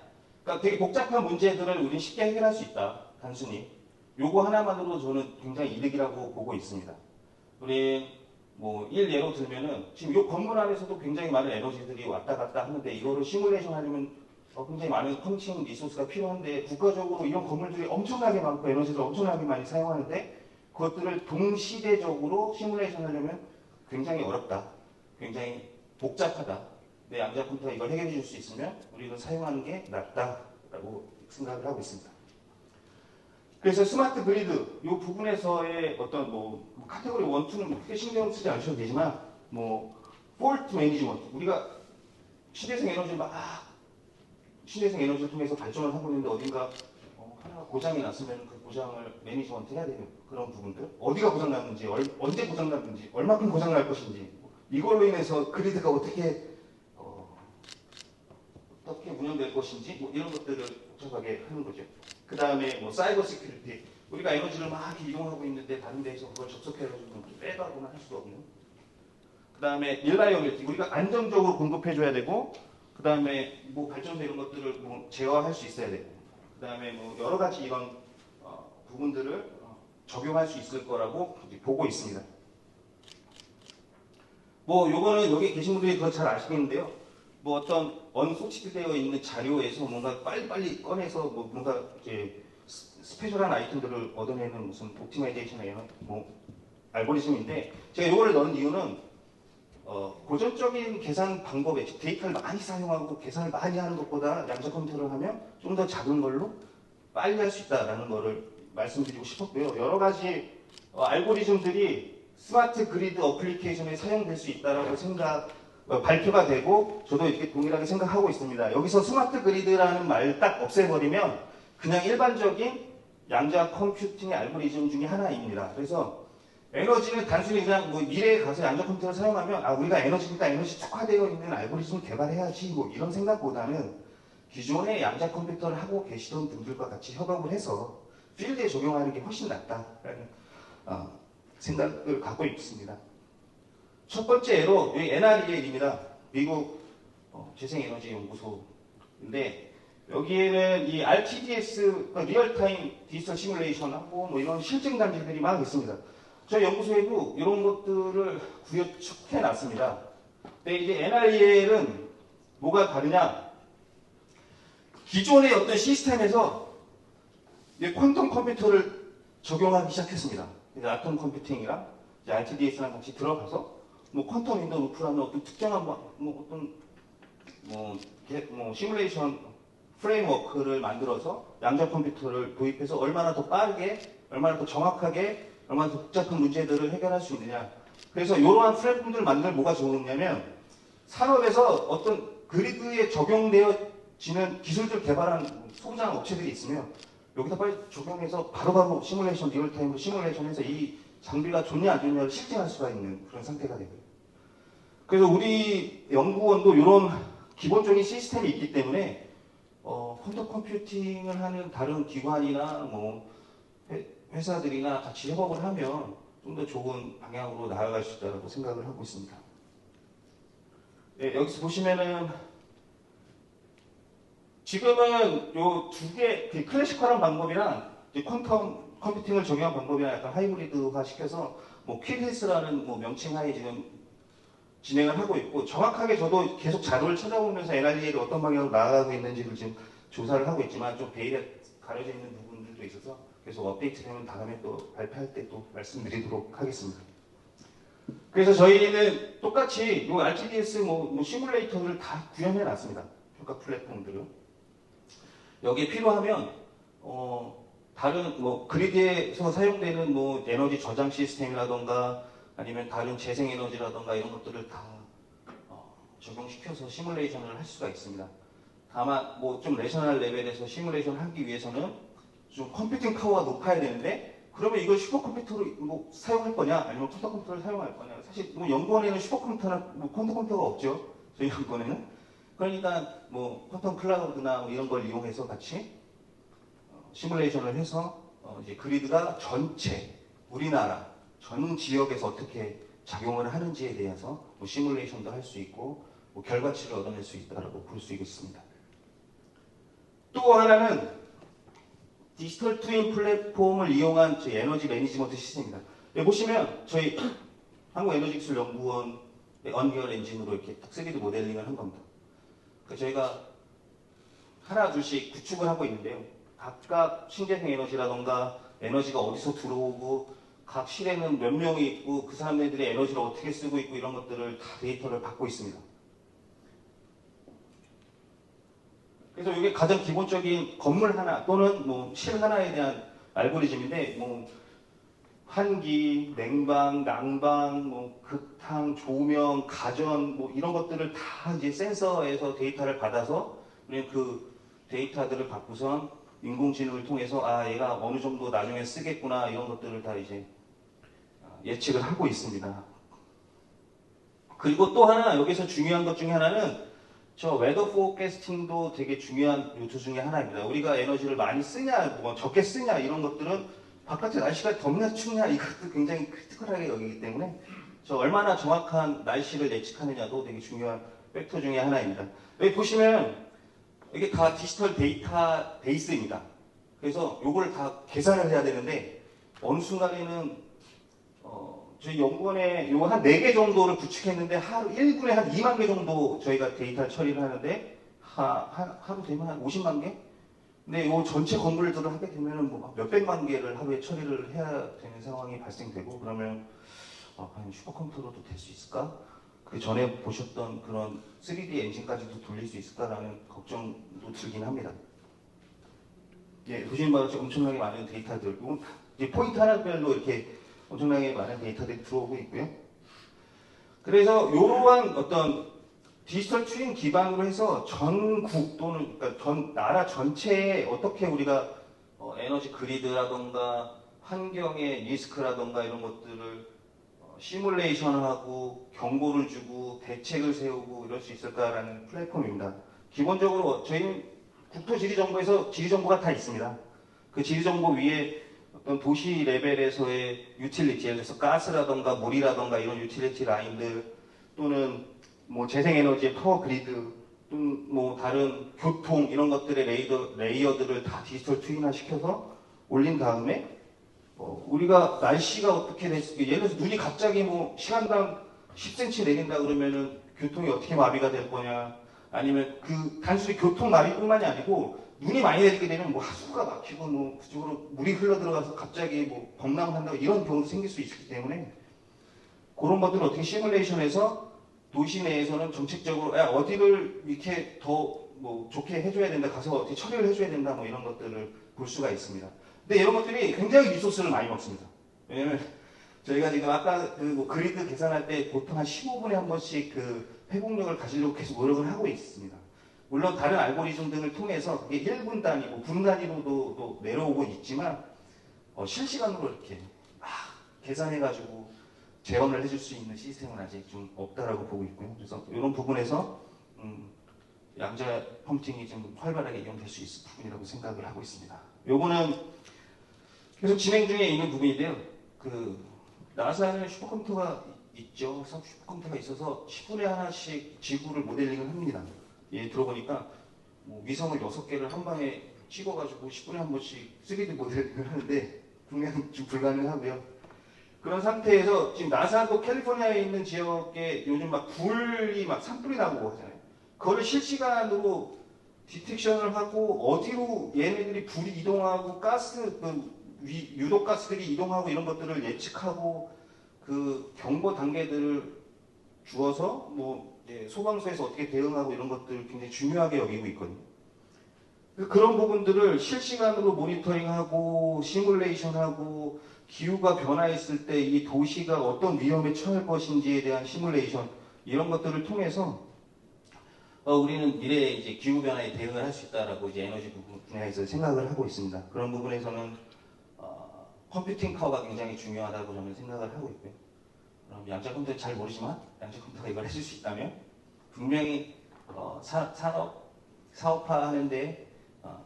그러니까 되게 복잡한 문제들을 우리는 쉽게 해결할 수 있다. 단순히 요거 하나만으로 저는 굉장히 이득이라고 보고 있습니다. 우리 뭐 예로 들면은 지금 요 건물 안에서도 굉장히 많은 에너지들이 왔다 갔다 하는데 이거를 시뮬레이션 하려면 굉장히 많은 컴퓨팅 리소스가 필요한데 국가적으로 이런 건물들이 엄청나게 많고 에너지를 엄청나게 많이 사용하는데 그것들을 동시대적으로 시뮬레이션 하려면 굉장히 어렵다. 굉장히 복잡하다. 내 양자 컴퓨터가 이걸 해결해 줄 수 있으면 우리는 사용하는 게 낫다라고 생각을 하고 있습니다. 그래서 스마트 그리드 이 부분에서의 어떤 뭐 카테고리 1, 2는 크게 신경 쓰지 않으셔도 되지만 뭐 폴트 매니지먼트 우리가 신재생 에너지를 통해서 발전을 하고 있는데 어딘가 하나 고장이 났으면 그 고장을 매니지먼트 해야 되는 그런 부분들 어디가 고장 났는지 언제 고장 났는지 얼마큼 고장 날 것인지 이걸로 인해서 그리드가 어떻게 운영될 것인지 뭐 이런 것들을 복잡하게 하는 거죠. 그 다음에 뭐 사이버 시큐리티 우리가 에너지를 막 이동하고 있는데 다른 데에서 그걸 접속해가지고 빼가거나 할 수 없는. 그 다음에 릴라이어빌리티 우리가 안정적으로 공급해줘야 되고 그 다음에 뭐 발전소 이런 것들을 뭐 제어할 수 있어야 되고 그 다음에 뭐 여러 가지 이런 부분들을 적용할 수 있을 거라고 보고 있습니다. 뭐 요거는 여기 계신 분들이 더 잘 아시겠는데요. 뭐 어떤 언소치되어 있는 자료에서 뭔가 빨리빨리 꺼내서 뭐 뭔가 이렇게 스페셜한 아이템들을 얻어내는 무슨 옵티마이제이션이나 이런 뭐 알고리즘인데 제가 이거를 넣은 이유는 고전적인 계산 방법에 데이터를 많이 사용하고 계산을 많이 하는 것보다 양자 컴퓨터를 하면 좀 더 작은 걸로 빨리 할 수 있다라는 거를 말씀드리고 싶었고요. 여러 가지 알고리즘들이 스마트 그리드 어플리케이션에 사용될 수 있다라고 발표가 되고 저도 이렇게 동일하게 생각하고 있습니다. 여기서 스마트 그리드라는 말 딱 없애버리면 그냥 일반적인 양자 컴퓨팅의 알고리즘 중에 하나입니다. 그래서 에너지는 단순히 그냥 뭐 미래에 가서 양자 컴퓨터를 사용하면 우리가 에너지니까 에너지 특화되어 있는 알고리즘을 개발해야지 뭐 이런 생각보다는 기존의 양자 컴퓨터를 하고 계시던 분들과 같이 협업을 해서 필드에 적용하는 게 훨씬 낫다라는 생각을 갖고 있습니다. 첫 번째로 여기 NREL입니다. 미국 재생에너지연구소인데 여기에는 이 RTDS 리얼타임 디지털 시뮬레이션하고 뭐 이런 실증 단지들이 막 있습니다. 저희 연구소에도 이런 것들을 구현해 놨습니다. 근데 이제 NREL은 뭐가 다르냐? 기존의 어떤 시스템에서 쿼텀 컴퓨터를 적용하기 시작했습니다. 아톰 컴퓨팅이랑 이제 RTDS랑 같이 들어가서 뭐 퀀텀 윈도우 루프라는 어떤 특정한 시뮬레이션 프레임워크를 만들어서 양자 컴퓨터를 도입해서 얼마나 더 빠르게, 얼마나 더 정확하게, 얼마나 더 복잡한 문제들을 해결할 수 있느냐. 그래서 이러한 플랫폼들을 만들면 뭐가 좋으냐면 산업에서 어떤 그리드에 적용되어지는 기술들 개발한 소장 업체들이 있으면 여기다 빨리 적용해서 바로바로 시뮬레이션, 리얼타임으로 시뮬레이션해서 이 장비가 좋냐 안 좋냐를 실증할 수가 있는 그런 상태가 되고요. 그래서 우리 연구원도 이런 기본적인 시스템이 있기 때문에 퀀텀 컴퓨팅을 하는 다른 기관이나 뭐 회사들이나 같이 협업을 하면 좀 더 좋은 방향으로 나아갈 수 있다고 생각을 하고 있습니다. 네, 여기서 보시면은 지금은 요 두 개, 클래식화한 방법이랑 이제 퀀텀 컴퓨팅을 적용한 방법이랑 약간 하이브리드화 시켜서 뭐 퀼리스라는 뭐 명칭 하에 지금 진행을 하고 있고, 정확하게 저도 계속 자료를 찾아보면서 NREA를 어떤 방향으로 나아가고 있는지를 지금 조사를 하고 있지만 좀 베일에 가려져 있는 부분들도 있어서 계속 업데이트되면 다음에 또 발표할 때 또 말씀드리도록 하겠습니다. 그래서 저희는 똑같이 이 RTDS 시뮬레이터를 다 구현해 놨습니다. 평가 플랫폼들을. 여기에 필요하면 다른 그리드에서 사용되는 에너지 저장 시스템이라던가 아니면 다른 재생 에너지라던가 이런 것들을 다 적용시켜서 시뮬레이션을 할 수가 있습니다. 다만 좀 내셔널 레벨에서 시뮬레이션을 하기 위해서는 좀 컴퓨팅 파워가 높아야 되는데, 그러면 이걸 슈퍼컴퓨터로 사용할 거냐 아니면 퀀텀 컴퓨터를 사용할 거냐. 사실 연구원에는 슈퍼컴퓨터나 퀀텀 컴퓨터가 없죠. 저희 연구원에는. 그러니까 퀀텀 클라우드나 이런 걸 이용해서 같이 시뮬레이션을 해서 이제 그리드가 전체 우리나라 전 지역에서 어떻게 작용을 하는지에 대해서 시뮬레이션도 할 수 있고 결과치를 얻어낼 수 있다고 볼 수 있겠습니다. 또 하나는 디지털 트윈 플랫폼을 이용한 저희 에너지 매니지먼트 시스템입니다. 여기 보시면 저희 한국에너지기술연구원의 언리얼 엔진으로 이렇게 3D 모델링을 한 겁니다. 저희가 하나 둘씩 구축을 하고 있는데요. 각각 신재생 에너지라던가 에너지가 어디서 들어오고 각 실에는 몇 명이 있고 그 사람들이 에너지를 어떻게 쓰고 있고 이런 것들을 다 데이터를 받고 있습니다. 그래서 이게 가장 기본적인 건물 하나 또는 실 하나에 대한 알고리즘인데 환기, 냉방, 난방, 극탕, 조명, 가전 이런 것들을 다 이제 센서에서 데이터를 받아서 우리는 그 데이터들을 받고선 인공지능을 통해서 얘가 어느 정도 나중에 쓰겠구나 이런 것들을 다 이제 예측을 하고 있습니다. 그리고 또 하나 여기서 중요한 것 중에 하나는 저 웨더 포캐스팅도 되게 중요한 요소 중에 하나입니다. 우리가 에너지를 많이 쓰냐, 적게 쓰냐 이런 것들은 바깥에 날씨가 덥냐 춥냐 이것도 굉장히 크리티컬하게 여기기 때문에 저 얼마나 정확한 날씨를 예측하느냐도 되게 중요한 팩터 중에 하나입니다. 여기 보시면 이게 다 디지털 데이터 베이스입니다. 그래서 요걸 다 계산을 해야 되는데 어느 순간에는 저희 연구원에 요 한 4개 정도를 구축했는데 하루 1분에 한 2만 개 정도 저희가 데이터 처리를 하는데 하루 되면 한 50만 개? 근데 요 전체 건물들을 하게 되면은 몇백만 개를 하루에 처리를 해야 되는 상황이 발생되고, 그러면 과연 슈퍼컴퓨터로도 될 수 있을까? 그 전에 보셨던 그런 3D 엔진까지도 돌릴 수 있을까라는 걱정도 들긴 합니다. 예, 보시는 바와 같이 엄청나게 많은 데이터들, 이건 이제 포인트 하나별로 이렇게 엄청나게 많은 데이터들이 들어오고 있고요. 그래서 이러한 어떤 디지털 트윈 기반으로 해서 전국 또는 그러니까 전 나라 전체에 어떻게 우리가 에너지 그리드라던가 환경의 리스크라던가 이런 것들을 시뮬레이션하고 경고를 주고 대책을 세우고 이럴 수 있을까라는 플랫폼입니다. 기본적으로 저희는 국토지리정보에서 지리정보가 다 있습니다. 그 지리정보 위에 어떤 도시 레벨에서의 유틸리티, 예를 들어서 가스라던가 물이라던가 이런 유틸리티 라인들 또는 재생에너지의 파워 그리드 또는 다른 교통 이런 것들의 레이어들을 다 디지털 트윈화 시켜서 올린 다음에 우리가 날씨가 어떻게 됐을까, 예를 들어서 눈이 갑자기 시간당 10cm 내린다 그러면은 교통이 어떻게 마비가 될 거냐, 아니면 그 단순히 교통 마비뿐만이 아니고 눈이 많이 내리게 되면 하수구가 막히고 그쪽으로 물이 흘러 들어가서 갑자기 범람을 한다고 이런 경우도 생길 수 있기 때문에 그런 것들을 어떻게 시뮬레이션해서 도시 내에서는 정책적으로 야, 어디를 이렇게 더 뭐 좋게 해줘야 된다, 가서 어떻게 처리를 해줘야 된다, 뭐 이런 것들을 볼 수가 있습니다. 근데 이런 것들이 굉장히 리소스를 많이 먹습니다. 왜냐면 저희가 지금 아까 그뭐 그리드 계산할 때 보통 한 15분에 한 번씩 그 회복력을 가지려고 계속 노력을 하고 있습니다. 물론 다른 알고리즘 등을 통해서 그게 1분 단위고 분 단위로도 또 내려오고 있지만 실시간으로 이렇게 막 계산해가지고 재원을 해줄 수 있는 시스템은 아직 좀 없다라고 보고 있고요. 그래서 이런 부분에서 양자 컴퓨팅이 좀 활발하게 이용될 수 있을 부분이라고 생각을 하고 있습니다. 요거는 계속 진행 중에 있는 부분인데요. 그 나사는 슈퍼컴퓨터가 있죠. 슈퍼컴퓨터가 있어서 10분에 하나씩 지구를 모델링을 합니다. 예, 들어보니까 뭐 위성을 6개를 한 방에 찍어가지고 10분에 한 번씩 3D 모델링을 하는데 분명 좀 불가능하고요. 그런 상태에서 지금 나사도 캘리포니아에 있는 지역에 요즘 막 불이 막 산불이 나고 하잖아요. 그거를 실시간으로 디텍션을 하고 어디로 얘네들이 불이 이동하고 가스 유독 가스들이 이동하고 이런 것들을 예측하고 그 경보 단계들을 주어서 뭐 소방서에서 어떻게 대응하고 이런 것들을 굉장히 중요하게 여기고 있거든요. 그런 부분들을 실시간으로 모니터링하고 시뮬레이션하고 기후가 변화했을 때 이 도시가 어떤 위험에 처할 것인지에 대한 시뮬레이션 이런 것들을 통해서 우리는 미래에 이제 기후 변화에 대응을 할 수 있다라고 이제 에너지 분야에서 생각을 하고 있습니다. 그런 부분에서는 컴퓨팅 파워가 굉장히 중요하다고 저는 생각을 하고 있고요. 그럼 양자 컴퓨터 잘 모르지만 양자 컴퓨터가 이걸 해줄 수 있다면 분명히 사업화하는데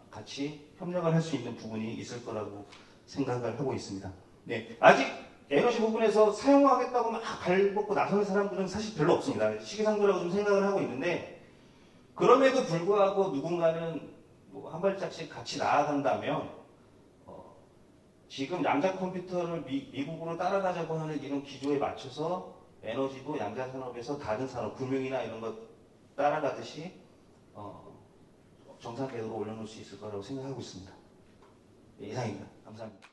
같이 협력을 할 수 있는 부분이 있을 거라고 생각을 하고 있습니다. 네, 아직 에너지 부분에서 사용하겠다고 막 발벗고 나서는 사람들은 사실 별로 없습니다. 시기상조라고 좀 생각을 하고 있는데 그럼에도 불구하고 누군가는 뭐한 발짝씩 같이 나아간다면 지금 양자 컴퓨터를 미국으로 따라가자고 하는 이런 기조에 맞춰서 에너지도 양자 산업에서 다른 산업, 금융이나 이런 것 따라가듯이 정상 궤도로 올려놓을 수 있을 거라고 생각하고 있습니다. 네, 이상입니다. 감사합니다.